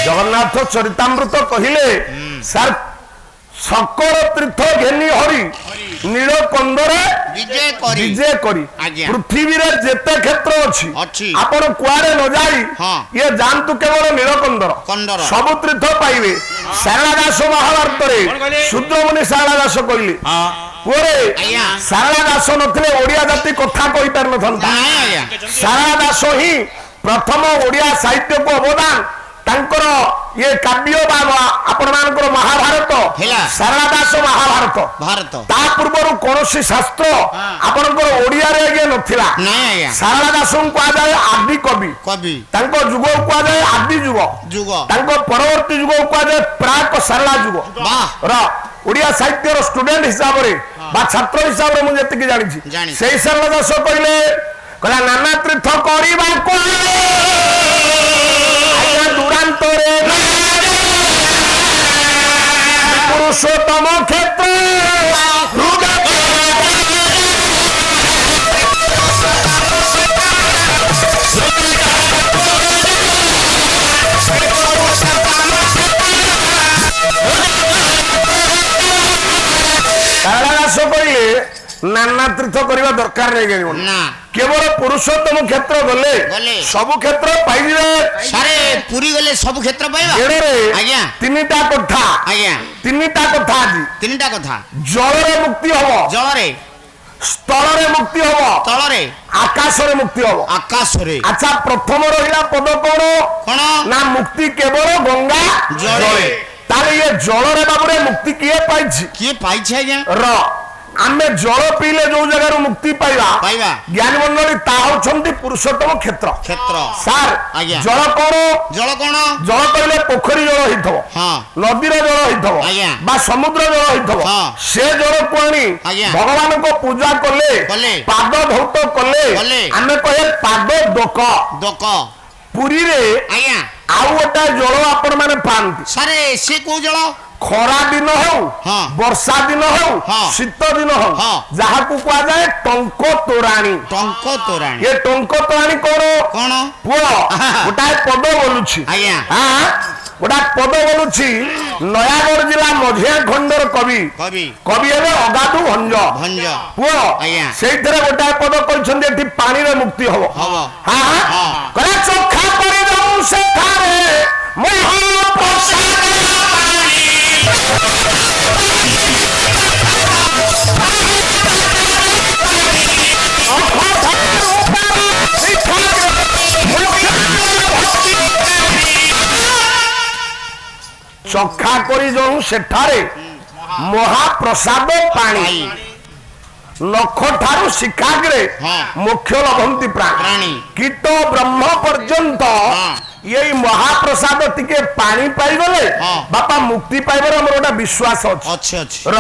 ଜଗନ୍ନାଥ ଚରିତାମୃତ କହିଲେ ସାର୍ ସକଳ ତୀର୍ଥ ଘେନି ହରି ନୀଳ କନ୍ଦରେ ବିଜୟ କରି ବିଜେ କରି ଆଜ୍ଞା। ପୃଥିବୀରେ ଯେତେ କ୍ଷେତ୍ର ଅଛି ଅଛି। ଆପଣ କୁଆଡେ ନ ଯାଇ ହଁ। ଇଏ ଯାଆନ୍ତୁ କେବଳ ନୀଳକନ୍ଦର କନ୍ଦର। ସବୁ ତୀର୍ଥ ପାଇବେ ଶାରଳା ଦାସ ମହାଭାରତରେ ଶୂଦ୍ରମୁନି ଶାରଳା ଦାସ କହିଲେ ପୁଅରେ ଆଜ୍ଞା। ଶାରଳା ଦାସ ନଥିଲେ ଓଡିଆ ଜାତି କଥା କହିପାରିନଥାନ୍ତା ନାଇଁ ଆଜ୍ଞା ଶାରଳା ଦାସ ହିଁ ପ୍ରଥମ ଓଡିଆ ସାହିତ୍ୟକୁ ଅବଦାନ ତାଙ୍କର ଇଏ କାବ୍ୟ ବା ଆପଣ ମାନଙ୍କର ମହାଭାରତ ହେଲା। ଶାରଳା ଦାସ ମହାଭାରତ ଭାରତ ତା ପୂର୍ବରୁ କୌଣସି ଶାସ୍ତ୍ର ଆପଣଙ୍କର ଓଡିଆରେ ଆଜ୍ଞା ନଥିଲା ନାଇଁ ଆଜ୍ଞା ଶାରଳା ଦାସଙ୍କୁ କୁହାଯାଏ ଆଦି କବି କବି ତାଙ୍କ ଯୁଗକୁ କୁହାଯାଏ ଆଦି ଯୁଗ ଯୁଗ ତାଙ୍କ ପରବର୍ତ୍ତୀ ଯୁଗକୁ କୁହାଯାଏ ପ୍ରାକ ଶାରଳା ଯୁଗ ବାହ ର ଓଡିଆ ସାହିତ୍ୟର ଷ୍ଟୁଡେଣ୍ଟ ହିସାବରେ ବା ଛାତ୍ର ହିସାବରେ ମୁଁ ଯେତିକି ଜାଣିଛି ଜାଣିଛି। ସେଇ ଶାରଳା ଦାସ କହିଲେ ନାନା ତୀର୍ଥ କରିବାକୁ ଆଜ୍ଞା ଦୂରାନ୍ତରେ ପୁରୁଷୋତ୍ତମ କ୍ଷେତ୍ର ଶାରଳା ଦାସ କହିଲେ নানা তীর্থ କରିବା ଦରକାର ନାହିଁ ଜାଣିବ ନା କେବଳ ପୁରୁଷୋତ୍ତମ କ୍ଷେତ୍ର ଗଲେ। ଗଲେ ସବୁ କ୍ଷେତ୍ର ପାଇଯିବେ ସାରେ ପୁରୀ ଗଲେ ସବୁ କ୍ଷେତ୍ର ପାଇବା ଏଣରେ ଆଜ୍ଞା ତିନିଟା କଥା ଆଜ୍ଞା ତିନିଟା କଥା ଆଜି ତିନିଟା କଥା ଜଳରେ ମୁକ୍ତି ହବ ଜଳରେ ସ୍ଥଳରେ ମୁକ୍ତି ହବ ତଳରେ ଆକାଶରେ ମୁକ୍ତି ହବ ଆକାଶରେ ଆଚ୍ଛା ପ୍ରଥମ ରହିଲା ପଦ କଣ କଣ ନା ମୁକ୍ତି କେବଳ ଗଙ୍ଗା ଜଳରେ। ତାହେଲେ ଇଏ ଜଳରେ ବାବୁରେ ମୁକ୍ତି କିଏ ପାଇଛି କିଏ ପାଇଛି ଆଜ୍ଞା ର ଆମେ ଜଳ ପିଇଲେ ଯୋଉ ଜାଗାରୁ ମୁକ୍ତି ପାଇବା ପାଇବା ଜ୍ଞାନୀ ମଣ୍ଡଳୀ ତାହା ହଉଛନ୍ତି ପୁରୁଷୋତ୍ତମ କ୍ଷେତ୍ର କ୍ଷେତ୍ର ସାର୍ ଆଜ୍ଞା। ଜଳ କଣ ଜଳ କଣ ଜଳ କହିଲେ ପୋଖରୀ ଜଳ ହେଇଥିବ ହଁ ନଦୀର ଜଳ ହେଇଥିବ ଆଜ୍ଞା। ବା ସମୁଦ୍ର ଜଳ ହେଇଥିବ ହଁ। ସେ ଜଳକୁ ଆଣି ଆଜ୍ଞା। ଭଗବାନଙ୍କ ପୂଜା କଲେ କଲେ। ପାଦ ଧୌତ କଲେ କଲେ। ଆମେ କହେ ପାଦ ଦୋକ ଦକ ପୁରୀରେ ଆଜ୍ଞା ଆଉ ଗୋଟେ ଜଳ ଆପଣ ମାନେ ପାଆନ୍ତି ସାରେ ସେ କୋଉ ଜଳ ଖରା ଦିନ ହଉ ହଁ। ବର୍ଷା ଦିନ ହଉ ହଁ। ଶୀତ ଦିନ ହଉ ହଁ। ଯାହାକୁ କୁହାଯାଏ ଟଙ୍କ ତୋରାଣୀ ଟଙ୍କ ତୋରାଣୀ ଏ ଟଙ୍କ ତୋରାଣୀ କଣ କଣ ପୁଅ ଗୋଟାଏ ପଦ ବୋଲୁଛି ଆଜ୍ଞା ଗୋଟା ପଦ ବୋଲୁଛି ନୟାଗଡ଼ ଜିଲ୍ଲା ମଝିଆ ଖଣ୍ଡର କବି କବି କବି ଏବେ ଅଗାଧୁ ଭଞ୍ଜ ଭଞ୍ଜ ପୁଅ ଆଜ୍ଞା। ସେଇଥିରେ ଗୋଟାଏ ପଦ କହିଛନ୍ତି ଏଠି ପାଣିର ମୁକ୍ତି ହବ ହବ। ହଁ ହଁ। କହିଲା ଚୋଖା କରି ଦଉ ସେଠାରେ ମହାପ୍ରସାଦ ଚଖା କରି ଯୋଉ ସେଠାରେ ମହାପ୍ରସାଦ ପାଣି ନଖ ଠାରୁ ଶିଖାଗ୍ରେ ହଁ। ମୋକ୍ଷ ଲଭନ୍ତି ପ୍ରାଣୀ ପ୍ରାଣୀ କୀଟ ବ୍ରହ୍ମ ପର୍ଯ୍ୟନ୍ତ ହଁ। ଏଇ ମହାପ୍ରସାଦ ଟିକେ ପାଣି ପାଇଗଲେ ହଁ। ବାପା ମୁକ୍ତି ପାଇବାର ଆମର ଗୋଟେ ବିଶ୍ୱାସ ଅଛି ଅଛି ଅଛି ର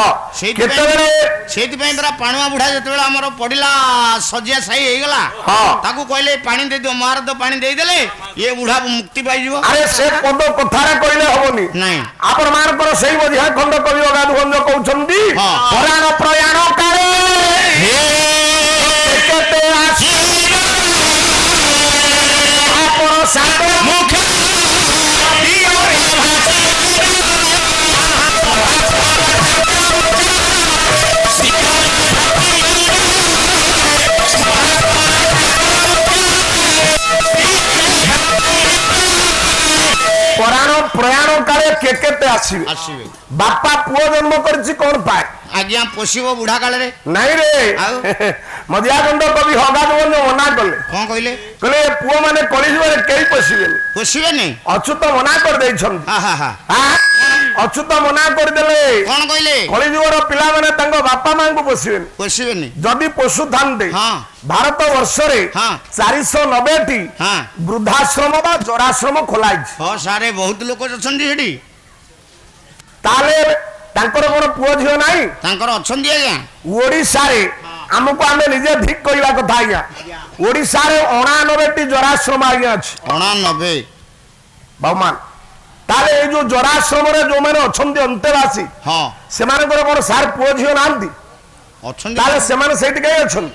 କେତେବେଳେ ସେଇଥିପାଇଁ ପରା ପାଣୁଆ ବୁଢା ଯେତେବେଳେ ଆମର ପଡିଲା ଶଯ୍ୟା ସାଇ ହେଇଗଲା ହଁ। ତାକୁ କହିଲେ ପାଣି ଦେଇଦିଅ ମହାରଥ ପାଣି ଦେଇଦେଲେ ଇଏ ବୁଢା ମୁକ୍ତି ପାଇଯିବ ଆରେ ସେ ପଦ କଥାରେ କହିଲେ ହବନି ନାଇଁ ଆପଣ ମାନଙ୍କର ସେଇ ମଝିଆ ଖଣ୍ଡ କବି ଅଗାଧୁ ଭଞ୍ଜ କହୁଛନ୍ତି ହଁ। ପରାଣ ପ୍ରୟାଣ କାଳେ କେତେ ଆସି ଆପଣ ସାତ ମୁଖ ପରାଣ ପ୍ରୟାଣ କାଳେ କେତେ ଆସିବେ ଆସିବେ ବାପା ପୁଅ ଜନ୍ମ କରିଛି କଣ ପାଏ ଆଜ୍ଞା ପୋଷିବ ବୁଢା କାଳରେ ନାଇଁ ରେ ଆଉ? ମଝିଆ ଖଣ୍ଡ କବି ଅଗାଧୁ ଭଞ୍ଜ ମନା କଲେ କଣ କହିଲେ କହିଲେ ଏ ପୁଅ ମାନେ କଳିଯୁଗରେ କେହି ପଶିବେନି ପୋଷିବେନି ଅଚ୍ୟୁତ ମନା କରିଦେଇଛନ୍ତି ହା ହା ହା ଅଚ୍ୟୁତ ମନା କରିଦେଲେ କଣ କହିଲେ କଳିଯୁଗର ପିଲାମାନେ ତାଙ୍କ ବାପା ମାଙ୍କୁ ପୋଷିବେନି ପୋଷିବେନି ଯଦି ପୋଷୁଥାନ୍ତେ ହଁ ଭାରତ ବର୍ଷରେ ହଁ 490ଟି ହଁ ବୃଦ୍ଧାଶ୍ରମ ବା ଜରାଶ୍ରମ ଖୋଲାଇଛି ହଁ ସାରେ ବହୁତ ଲୋକ ଅଛନ୍ତି ସେଠି ତାହେଲେ ତାଙ୍କର କଣ ପୁଅ ଝିଅ ନାହିଁ ତାଙ୍କର ଅଛନ୍ତି ଆଜ୍ଞା ଓଡିଶାରେ ଆମକୁ ଆମେ ନିଜେ ଠିକ କରିବା କଥା ଆଜ୍ଞା ଓଡିଶାରେ 99ଟି ଜରାଶ୍ରମ ଆଜ୍ଞା ଅଛି 89 ବାବୁମାନ ତାହେଲେ ଏଇ ଯୋଉ ଜରାଶ୍ରମରେ ଯୋଉମାନେ ଅଛନ୍ତି ଅନ୍ତେବାସୀ ହଁ ସେମାନଙ୍କର କଣ ସାର୍ ପୁଅ ଝିଅ ନାହାନ୍ତି ଅଛନ୍ତି ତାହେଲେ ସେମାନେ ସେଇଠି କାହିଁ ଅଛନ୍ତି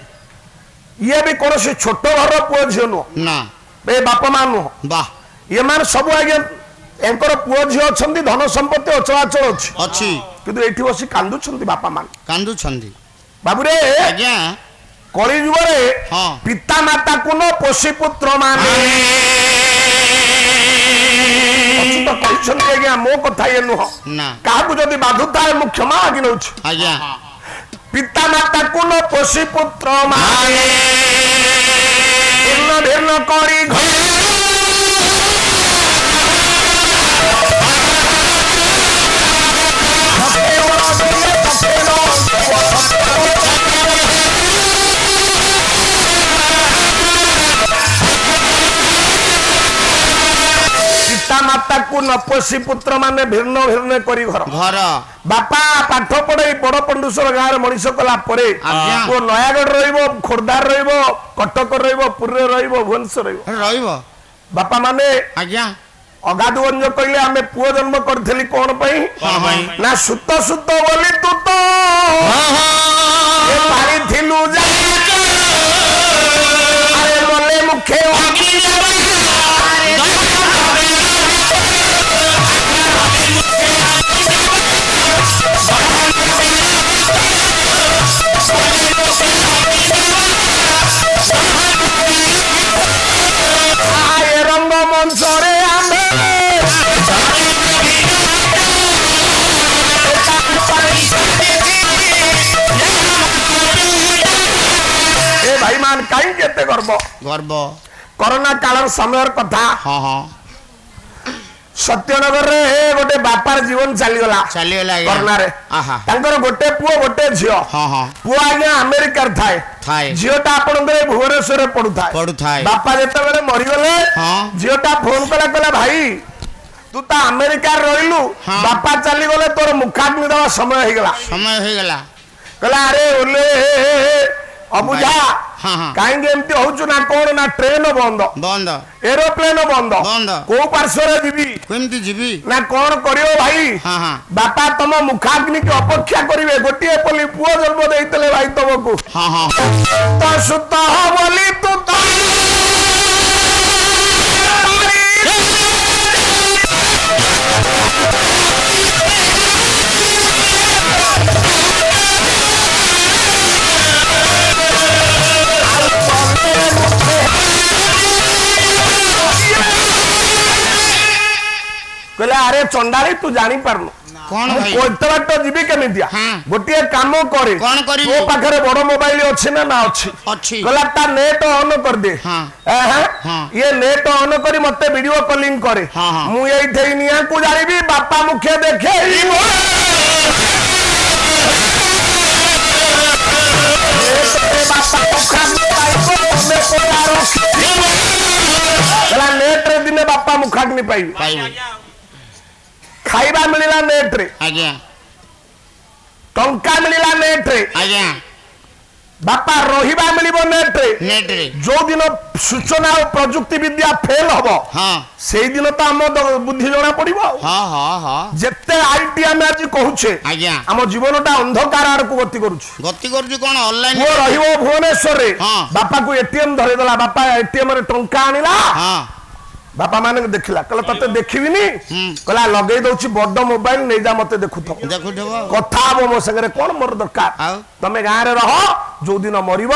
ଇଏ ବି କୌଣସି ଛୋଟ ଘରର ପୁଅ ଝିଅ ନୁହଁ ନା ଏ ବାପା ମା ନୁହଁ ବାହ ଏମାନେ ସବୁ ଆଜ୍ଞା ଏଙ୍କର ପୁଅ ଝିଅ ଅଛନ୍ତି ଧନ ସମ୍ପତ୍ତି ଅଚଳାଚଳ ଅଛି ଅଛି କିନ୍ତୁ ଏଇଠି ବସି କାନ୍ଦୁଛନ୍ତି ବାପା ମାନେ କାନ୍ଦୁଛନ୍ତି ବାବୁରେ ଆଜ୍ଞା କଳି ଯୁଗରେ ହଁ ପିତା ମାତାକୁ ନ ପୋଷି ପୁତ୍ର ମାନେ ଅଚ୍ୟୁତ କହିଛନ୍ତି ଆଜ୍ଞା ମୋ କଥା ଇଏ ନୁହଁ ନା କାହାକୁ ଯଦି ବାଧୁଥାଏ ମୁଁ କ୍ଷମା ମାଗି ନେଉଛି ଆଜ୍ଞା ପିତା ମାତାକୁ ନ ପୋଷି ପୁତ୍ର ମାନେ ଭିନ୍ନ ଭିନ୍ନ କରି ଘରେ ପିତା ମାତାକୁ ନ ପୋଷି ପୁତ୍ର ମାନେ ଭିନ୍ନ ଭିନ୍ନ କରି ଘର ଘର ବାପା ପାଠ ପଢେଇ ବଡ ପଣ୍ଡୁଶ୍ୱର ଗାଁରେ ମଣିଷ କଲା ପରେ ଆଜ୍ଞା। ପୁଅ ନୟାଗଡ଼ ରହିବ ଖୋର୍ଦ୍ଧାରେ ରହିବ କଟକ ରହିବ ପୁରୀରେ ରହିବ ଭୁବନେଶ୍ୱର ରହିବ ରହିବ ବାପା ମାନେ ଆଜ୍ଞା ଅଗାଧୁ ଭଞ୍ଜ କହିଲେ ଆମେ ପୁଅ ଜନ୍ମ କରିଥିଲି କଣ ପାଇଁ କଣ ପାଇଁ? ନା ସୁତ ସୁତ ବୋଲି ତୁ ତ ପାରିଥିଲୁ ଆରେ ମଲେ ମୁଖେ କାହିଁକି ଏତେ ଗର୍ବ ଗର୍ବ କରୋନା କାଳର ସମୟର କଥା ହଁ ହଁ ସତ୍ୟନଗରରେ ଗୋଟେ ବାପାର ଜୀବନ ଚାଲିଗଲା ଚାଲିଗଲା ଆଜ୍ଞା କରୋନାରେ ଆହା ତାଙ୍କର ଗୋଟେ ପୁଅ ଗୋଟେ ଝିଅ ହଁ ହଁ ପୁଅ ଆଜ୍ଞା ଆମେରିକାରେ ଥାଏ ଥାଏ ଝିଅଟା ଆପଣଙ୍କର ଭୁବନେଶ୍ୱରରେ ପଢୁଥାଏ ବାପା ଯେତେବେଳେ ମରିଗଲେ ହଁ ଝିଅଟା ଫୋନ କଲା କହିଲା ଭାଇ ତୁ ତ ଆମେରିକାରେ ରହିଲୁ ହଁ। ବାପା ଚାଲିଗଲେ ତୋର ମୁଖାଗ୍ନି ଦେବା ସମୟ ହେଇଗଲା କହିଲା ଆରେ ଓଲେ ଅବୁଝା ହଁ ହଁ କାହିଁକି ଏମିତି ହଉଛୁ ନା କଣ ନା ଟ୍ରେନ ବନ୍ଦ ବନ୍ଦ ଏରୋପ୍ଲେନ ବନ୍ଦ କୋଉ ପାର୍ଶ୍ୱରେ ଯିବି କେମିତି ଯିବି ନା କଣ କରିବ ଭାଇ ହଁ ହଁ ବାପା ତମ ମୁଖାଗ୍ନି କି ଅପେକ୍ଷା କରିବେ ଗୋଟିଏ ପଲି ପୁଅ ଜନ୍ମ ଦେଇଥିଲେ ଭାଇ ତମକୁ ହଁ ହଁ ତ ସୁତ ବୋଲି ତୁ ତ କହିଲେ ଆରେ ଚଣ୍ଡାଳି ତୁ ଜାଣିପାରୁନୁ କଣ ମୁଁ ଭାଇ କୋତେ ବାଟ ଯିବି କେମିତିଆ ହଁ। ଗୋଟିଏ କାମ କରେ କଣ କରିବି? ତୋ ପାଖରେ ବଡ ମୋବାଇଲ ଅଛି ନା ନା ଅଛି ଅଛି କହିଲା ତା ନେଟ ଅନ୍ କରିଦେ ହଁ। ହଁ। ଇଏ ନେଟ ଅନ୍ କରି ମତେ ଭିଡିଓ କଲିଂ କରେ ହଁ, ହଁ। ମୁଁ ଏଇଠି ନିଆଁକୁ ଜାଣିବି ବାପା ମୁଖେ ଦେଖେ ନେଟ୍ରେ ଦିନେ ବାପା ମୁଖାଗ୍ନି ପାଇବେ ପାଇବି ଖାଇବା ମିଳିଲା ନେଟ୍ରେ ଆଜ୍ଞା ଟଙ୍କା ମିଳିଲା ନେଟ୍ରେ ଆଜ୍ଞା ବାପା ରହିବା ମିଳିବ ନେଟ୍ରେ ନେଟରେ ଯୋଉ ଦିନ ସୂଚନା ଓ ପ୍ରଯୁକ୍ତି ବିଦ୍ୟା ଫେଲ ହବ ହଁ ସେଇଦିନ ତ ଆମ ବୁଦ୍ଧି ଜଣା ପଡିବ ଆଉ ହଁ ହଁ ହଁ ଯେତେ ଆଇଟି ଆମେ ଆଜି କହୁଛେ ଆଜ୍ଞା ଆମ ଜୀବନଟା ଅନ୍ଧକାର ଆଡକୁ ଗତି କରୁଛୁ ଗତି କରୁଛୁ କଣ ଅନଲାଇନ ପୁଅ ରହିବ ଭୁବନେଶ୍ୱରରେ ହଁ। ବାପାକୁ ଏଟିଏମ ଧରେଇଦେଲା ବାପା ଏଟିଏମ ରେ ଟଙ୍କା ଆଣିଲା ହଁ ବାପା ମାନେ ଦେଖିଲା କହିଲା ତତେ ଦେଖିବିନି ହୁଁ। କହିଲା ଲଗେଇ ଦଉଛି ବଡ ମୋବାଇଲ ନେଇଯା ମତେ ଦେଖୁଥିବ ଦେଖୁଥିବ କଥା ହବ ମୋ ସାଙ୍ଗରେ କଣ ମୋର ଦରକାର ଆଉ ତମେ ଗାଁରେ ରହ ଯୋଉ ଦିନ ମରିବ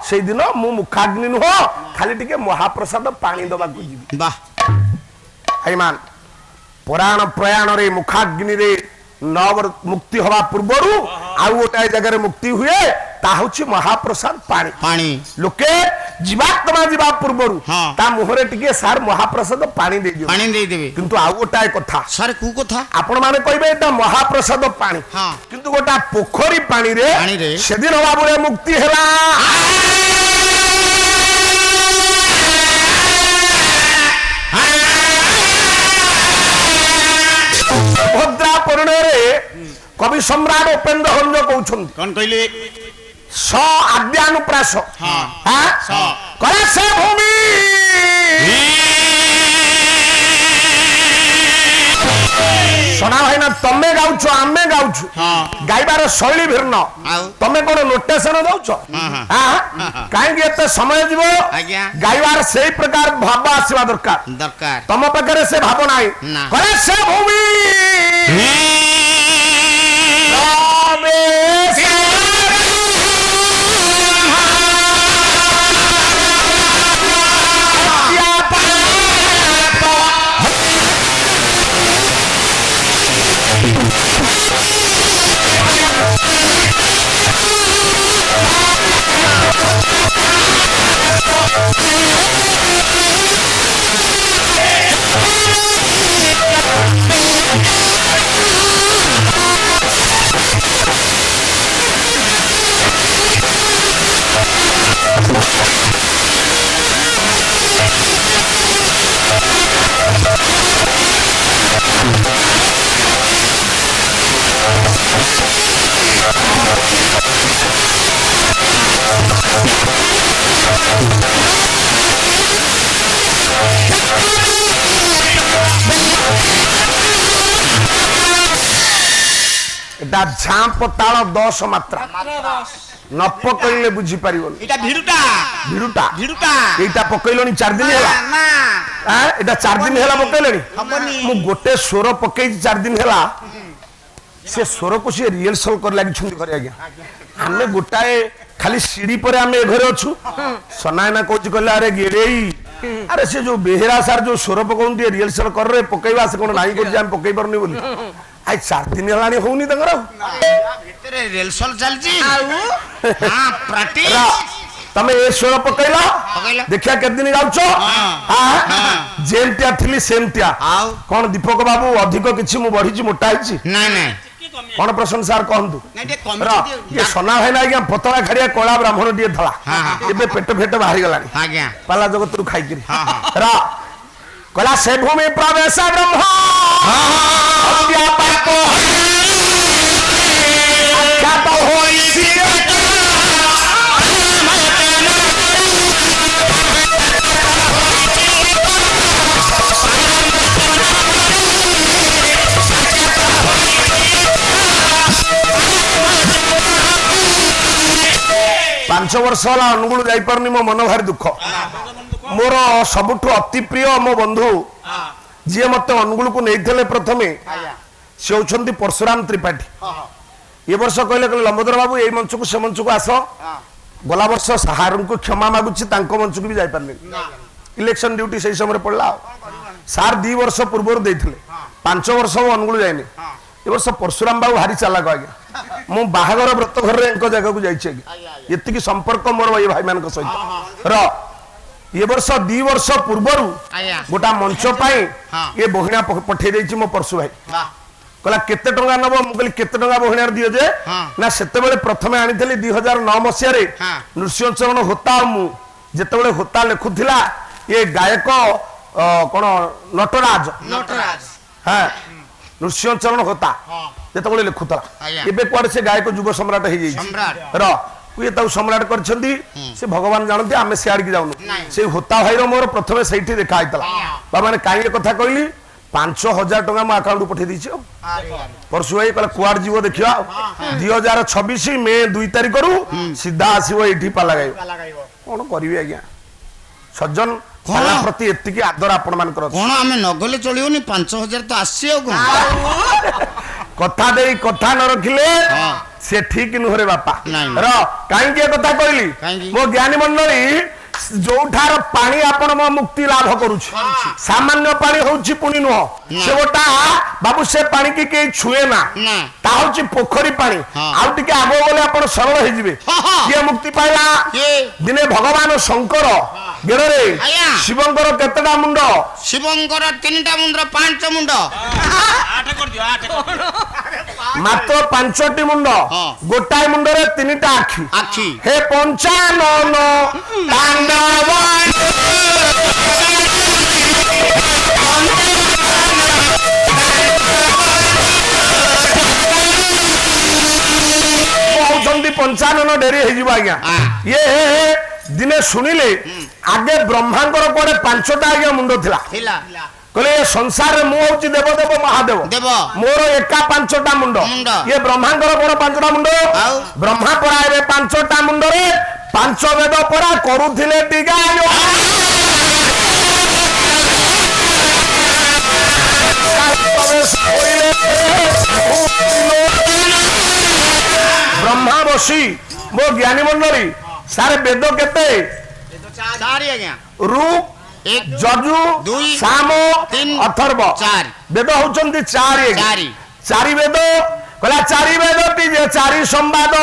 ସେଇଦିନ ମୁଁ ମୁଖାଗ୍ନି ନୁହଁ ଖାଲି ଟିକେ ମହାପ୍ରସାଦ ପାଣି ଦବାକୁ ଯିବି ବାହ ଭାଇମାନ ପୁରାଣ ପ୍ରୟାଣରେ ମୁଖାଗ୍ନିରେ ମୁକ୍ତି ହବା ପୂର୍ବରୁ ଆଉ ଗୋଟାଏ ଜାଗାରେ ମୁକ୍ତି ହୁଏ ତା ହଉଛି ମହାପ୍ରସାଦ ପାଣି ପାଣି ଲୋକେ ଜୀବାତ୍ମା ଯିବା ପୂର୍ବରୁ ହଁ। ତା ମୁହଁରେ ଟିକେ ସାର୍ ମହାପ୍ରସାଦ ପାଣି ଦେଇଦିଅ ପାଣି ଦେଇଦେବେ କିନ୍ତୁ ଆଉ ଗୋଟାଏ କଥା ସାର୍ କୋଉ କଥା ଆପଣ ମାନେ କହିବେ ଏଟା ମହାପ୍ରସାଦ ପାଣି ହଁ। କିନ୍ତୁ ଗୋଟା ପୋଖରୀ ପାଣିରେ ପାଣିରେ ସେଦିନ ଭାବରେ ମୁକ୍ତି ହେଲା ଭଦ୍ରା ପରିଣୟରେ କବି ସମ୍ରାଟ ଉପେନ୍ଦ୍ର ଭଞ୍ଜ କହୁଛନ୍ତି କଣ କହିଲେ ସ ଆଦ୍ୟାନୁପ୍ରାସ ହଁ। ସ। କରେ ସେ ଭୂମି ଶୁଣା ଭାଇନା ତମେ ଗାଉଛ ଆମେ ଗାଉଛୁ ହଁ। ଗାଇବାର ଶୈଳୀ ଭିନ୍ନ ଆଉ ତମେ କଣ ନୋଟେସନ ଦଉଛ କାହିଁକି ଏତେ ସମୟ ଯିବ ଆଜ୍ଞା ଗାଇବାର ସେଇ ପ୍ରକାର ଭାବ ଆସିବା ଦରକାର ଦରକାର ତମ ପାଖରେ ସେ ଭାବ ନାହିଁ ନା। କରେ ସେ ଭୂମି এটা ঝাঁপ তাଳ 10 ମାତ୍ରା ନ ପକେଇଲେ ବୁଝି ପାରିବନି এটা ভিড়ুটা ଭିଡୁଟା ভিড়ুটা এইটা ପକେଇଲଣି 4 ଦିନ ହେଲା না এটা 4 ଦିନ ହେଲା ପକେଇଲେଣି ହବନି ମୁଁ ଗୋଟେ ସ୍ୱର ପକେଇଛି 4 ଦିନ ହେଲା ସେ ସ୍ୱରକୁ ସେ ରିହର୍ସାଲ କରି ଲାଗିଛନ୍ତି ଘରେ ଆଜ୍ଞା ଆମେ ଗୋଟାଏ ଖାଲି ସିଡି ପରେ ଆମେ ଏ ଘରେ ଅଛୁ ସନାୟନା କହୁଛି କହିଲେ ଆରେ ଗେଡେଇ ଆରେ ସେ ଯୋଉ ବେହେରା ସାର୍ ଯୋଉ ସ୍ୱର ପକାଉନ୍ତି ରିହର୍ସାଲ କରରେ ପକେଇବା ସେ କଣ ନାହିଁ କରୁଛି ଆମେ ପକେଇ ପାରୁନି ବୋଲି ଆଇ 4 ଦିନ ହେଲାଣି ହଉନି ତାଙ୍କର ଭିତରେ ରେଲସଲ ଚାଲିଛି ହଁ ପ୍ରାକ୍ଟିସ ତମେ ଏ ସ୍ୱର ପକେଇଲ ଦେଖିଆ କେତେ ଦିନ ଯାଉଛ ଯେମତିଆ ଥିଲି ସେମତିଆ ଆଉ କଣ ଦୀପକ ବାବୁ ଅଧିକ କିଛି ମୁଁ ବଢିଛି ମୋଟା ହେଇଛି ନାଇଁ ନାଇଁ କଣ ପ୍ରଶ୍ନ ସାର୍ କହନ୍ତୁ ନାଇଁ ଟିକେ କମି ଇଏ ସନା ଭାଇନା ଆଜ୍ଞା ପତଳା ଖାଡିଆ କଳା ବ୍ରାହ୍ମଣ ଟିକେ ଧଳା ଏବେ ପେଟ ଫେଟ ବାହାରି ଗଲାଣି ଆଜ୍ଞା ପାଲା ଜଗତରୁ ଖାଇକିରି ର କହିଲା ସେ ଭୂମି ପ୍ରବେଶ ବ୍ରହ୍ମ ଆଖ୍ୟାତ ହୋଇଛି ପାଞ୍ଚ ବର୍ଷ ହେଲା ଅନୁଗୁଳ ଯାଇପାରୁନି ମୋ ମନ ଭାରି ଦୁଃଖ ମୋର ସବୁଠୁ ଅତି ପ୍ରିୟ ମୋ ବନ୍ଧୁ ଯିଏ ମତେ ଅନୁଗୁଳକୁ ନେଇଥିଲେ ପ୍ରଥମେ ସେ ହଉଛନ୍ତି ପରଶୁରାମ ତ୍ରିପାଠୀ ଏ ବର୍ଷ କହିଲେ ଲମ୍ବୋଦର ବାବୁ ଏଇ ମଞ୍ଚକୁ ସେ ମଞ୍ଚକୁ ଆସ ଗଲା ବର୍ଷ ସାରଙ୍କୁ କ୍ଷମା ମାଗୁଛି ତାଙ୍କ ମଞ୍ଚକୁ ବି ଯାଇପାରିନି ଇଲେକ୍ସନ ଡ୍ୟୁଟି ସେଇ ସମୟରେ ପଡିଲା ଆଉ ସାର୍ 2 ବର୍ଷ ପୂର୍ବରୁ ଦେଇଥିଲେ 5 ବର୍ଷ ମୁଁ ଅନୁଗୁଳ ଯାଇନି ଏ ବର୍ଷ ପରଶୁରାମ ବାବୁ ଭାରି ଚାଲାକ ଆଜ୍ଞା ମୁଁ ବାହାଘର ବ୍ରତ ଘରରେ ଏକ ଜାଗାକୁ ଯାଇଛି ଆଜ୍ଞା ଏତିକି ସମ୍ପର୍କ ମୋର ଏଇ ଭାଇମାନଙ୍କ ସହିତ ର ଏ ବର୍ଷ 2 ବର୍ଷ ପୂର୍ବରୁ ଗୋଟା ମଞ୍ଚ ପାଇଁ ଏ ବହିଣା ପଠେଇ ଦେଇଛି ମୋ ପରଶୁ ଭାଇ କହିଲା କେତେ ଟଙ୍କା ନବ ମୁଁ କହିଲି କେତେ ଟଙ୍କା ବହିଣାର ଦିଅ ଯେ ନା ସେତେବେଳେ ପ୍ରଥମେ ଆଣିଥିଲି 2009 ମସିହାରେ ନୃସିଂହଚରଣ ହୋତା ଆଉ ମୁଁ ଯେତେବେଳେ ହୋତା ଲେଖୁଥିଲା ଏ ଗାୟକ କଣ ନଟରାଜ ହଁ ନୃସିଂହଚରଣ ହୋତା ଯେତେବେଳେ ଲେଖୁଥିଲା ଏବେ କୁଆଡେ ସେ ଗାୟକ ଯୁବ ସମ୍ରାଟ ହେଇଯାଇଛି ର ଇଏ ତାକୁ ସମ୍ରାଟ କରିଛନ୍ତି ସେ ଭଗବାନ ଜାଣନ୍ତି ଆମେ ସିଆଡିକି ଯାଉନୁ ସେଇ ହୋତା ଭାଇର ମୋର ପ୍ରଥମେ ସେଇଠି ଦେଖା ହେଇଥିଲା ମାନେ କାହିଁକି କଥା କହିଲି 5,000 ଟଙ୍କା ମୋ ଆକାଉଣ୍ଟ ପଠେଇ ଦେଇଛି ଆଉ ପରଶୁ ଭାଇ କହିଲା କୁଆଡେ ଯିବ ଦେଖିବା 2026 ମେ 2 ତାରିଖରୁ ସିଧା ଆସିବ ଏଇଠି ପାଲା ଗାଇବ କଣ କରିବି ଆଜ୍ଞା ସଜ୍ଜନ ପାଲା ପ୍ରତି ଏତିକି ଆଦର ଆପଣ ମାନଙ୍କର କଣ ଆମେ ନଗଲେ ଚଳିବନି 5,000 ତ ଆସିଛି ଆଉ କଣ କଥା ଦେଇ କଥା ନ ରଖିଲେ ସେ ଠିକ ନୁହରେ ବାପା ର କାହିଁକି ଏ କଥା କହିଲି ମୋ ଜ୍ଞାନୀ ମଣ୍ଡଳୀ ଯୋଉଠାର ପାଣି ଆପଣ ମୋ ମୁକ୍ତି ଲାଭ କରୁଛି ସାମାନ୍ୟ ପାଣି ହଉଛି ପୁଣି ନୁହଁ ସେ ଗୋଟା ବାବୁ ସେ ପାଣି କି କେହି ଛୁଏ ନା ତା ହଉଛି ପୋଖରୀ ପାଣି ଆଉ ଟିକେ ଆଗ ଗଲେ ଆପଣ ସରଳ ହେଇଯିବେ କିଏ ମୁକ୍ତି ପାଇଲା ଦିନେ ଭଗବାନ ଶଙ୍କର ଗେଡ଼ରେ ଶିବଙ୍କର କେତେଟା ମୁଣ୍ଡ ଶିବଙ୍କର 3ଟା ମୁଣ୍ଡ 5 ମୁଣ୍ଡ ମାତ୍ର 5ଟି ମୁଣ୍ଡ ଗୋଟାଏ ମୁଣ୍ଡରେ 3ଟା ଆଖି ହେ ପଞ୍ଚାନନ କହୁଛନ୍ତି 55 ଡେରି ହେଇଯିବ ଆଜ୍ଞା ଇଏ ଦିନେ ଶୁଣିଲେ ଆଗେ ବ୍ରହ୍ମାଙ୍କର କୁଆଡେ 5ଟା ଆଜ୍ଞା ମୁଣ୍ଡ ଥିଲା କହିଲେ ଏ ସଂସାରରେ ମୁଁ ହଉଛି ଦେବଦେବ ମହାଦେବ ମୋର ଏକା 5ଟା ମୁଣ୍ଡ ଇଏ ବ୍ରହ୍ମାଙ୍କର କଣ 5ଟା ମୁଣ୍ଡ ବ୍ରହ୍ମା ପରା ଏବେ 5ଟା ମୁଣ୍ଡରେ 5 ବେଦ ପରା କରୁଥିଲେ ଟିକା ବ୍ରହ୍ମା ବସି ମୋ ଜ୍ଞାନୀ ମଣ୍ଡଳୀ ସାରେ ବେଦ କେତେ 4 ଆଜ୍ଞା ଋକ୍ ଯଜୁ ସାମ ଅଥର୍ବ ବେଦ ହଉଛନ୍ତି 4 ବେଦ କହିଲା 4 ବେଦଟି ଯେ 4 ସମ୍ବାଦ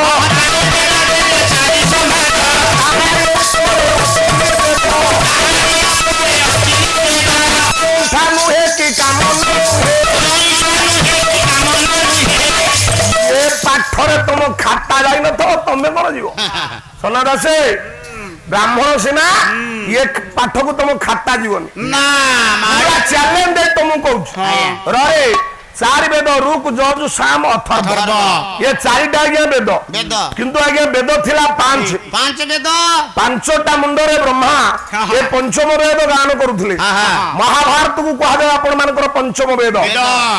ନୁହେଁ କି କାମ ଏ ପାଠରେ ତମ ଖାତା ଯାଇନଥିବ ତମେ କଣ ଯିବ ସନା ଦାସେ ବ୍ରାହ୍ମଣ ସିନା ଇଏ ପାଠକୁ ତମ ଖାତା ଯିବନି ଚ୍ୟାଲେଞ୍ଜ ଦେଇ ତମକୁ କହୁଛୁ ରେ 4 ବେଦ ଋକ୍ ଯଜୁ ସାମ ଅଥର୍ବ ଏ 4ଟା ଆଜ୍ଞା ବେଦ କିନ୍ତୁ ଆଜ୍ଞା ବେଦ ଥିଲା 5 ବେଦ 5ଟା ମୁଣ୍ଡରେ ବ୍ରହ୍ମା ଏ ପଞ୍ଚମ ବେଦ ଗାନ କରୁଥିଲେ ମହାଭାରତକୁ କୁହାଯାଏ ଆପଣ ମାନଙ୍କର ପଞ୍ଚମ ବେଦ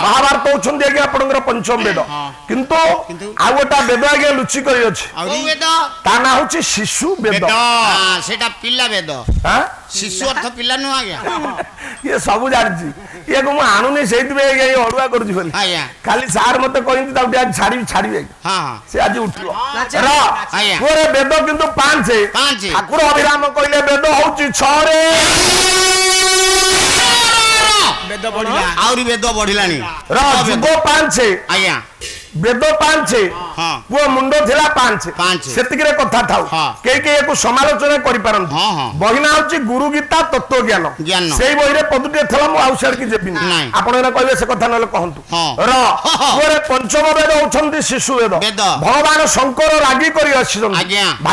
ମହାଭାରତ ହଉଛନ୍ତି ଆଜ୍ଞା ଆପଣଙ୍କର ପଞ୍ଚମ ବେଦ କିନ୍ତୁ ଆଉ ଗୋଟା ବେଦ ଆଜ୍ଞା ଲୁଚି କରି ଅଛି ତା ନାଁ ହଉଛି ଶିଶୁ ବେଦ ସେଟା ପିଲା ବେଦ ଶିଶୁ ଅର୍ଥ ପିଲା ନୁହଁ ଆଜ୍ଞା ଇଏ ସବୁ ଜାଣିଛି ଇଏକୁ ମୁଁ ଆଣୁନି ସେଇଥିପାଇଁ ଅଡୁଆ କରୁଛି ବୋଲି ଖାଲି ସାର୍ ମତେ କହିଛନ୍ତି ତାକୁ ଟିକେ ଛାଡିବେ ସେ ଆଜି ଉଠିବ ବେଦ କିନ୍ତୁ 5 ଠାକୁର ଅଭିରାମ କହିଲେ ବେଦ ହଉଛି 6 ଆହୁରି ବେଦ ବଢିଲାଣି ଯୁଗ 5 ଆଜ୍ଞା ବେଦ ପାଞ୍ଚ ହଁ। ପୁଅ ମୁଣ୍ଡ ଥିଲା ପାଞ୍ଚ ପାଞ୍ଚ। ସେତିକିରେ କଥା ଥାଉ ହଁ। କେହି କେହି ଏକୁ ସମାଲୋଚନା କରିପାରନ୍ତି ହଁ, ହଁ। ବହି ନାଁ ହଉଛି ଗୁରୁ ଗୀତା ତତ୍ତ୍ୱ ଜ୍ଞାନ ଜ୍ଞାନ। ସେଇ ବହିରେ ପଦୁଟିଏ ଥିଲା ମୁଁ ଆଉ ସିଆଡିକି ଯିବିନି ନାଇଁ। ଆପଣ ଏଇନା କହିବେ ସେ କଥା ନହେଲେ କହନ୍ତୁ ହଁ। ପୁଅରେ ପଞ୍ଚମ ବେଦ ହଉଛନ୍ତି ଶିଶୁ ବେଦ ବେଦ। ଭଗବାନ ଶଙ୍କର ରାଗି କରି ଆସିଛନ୍ତି ଆଜ୍ଞା। ଭାଇ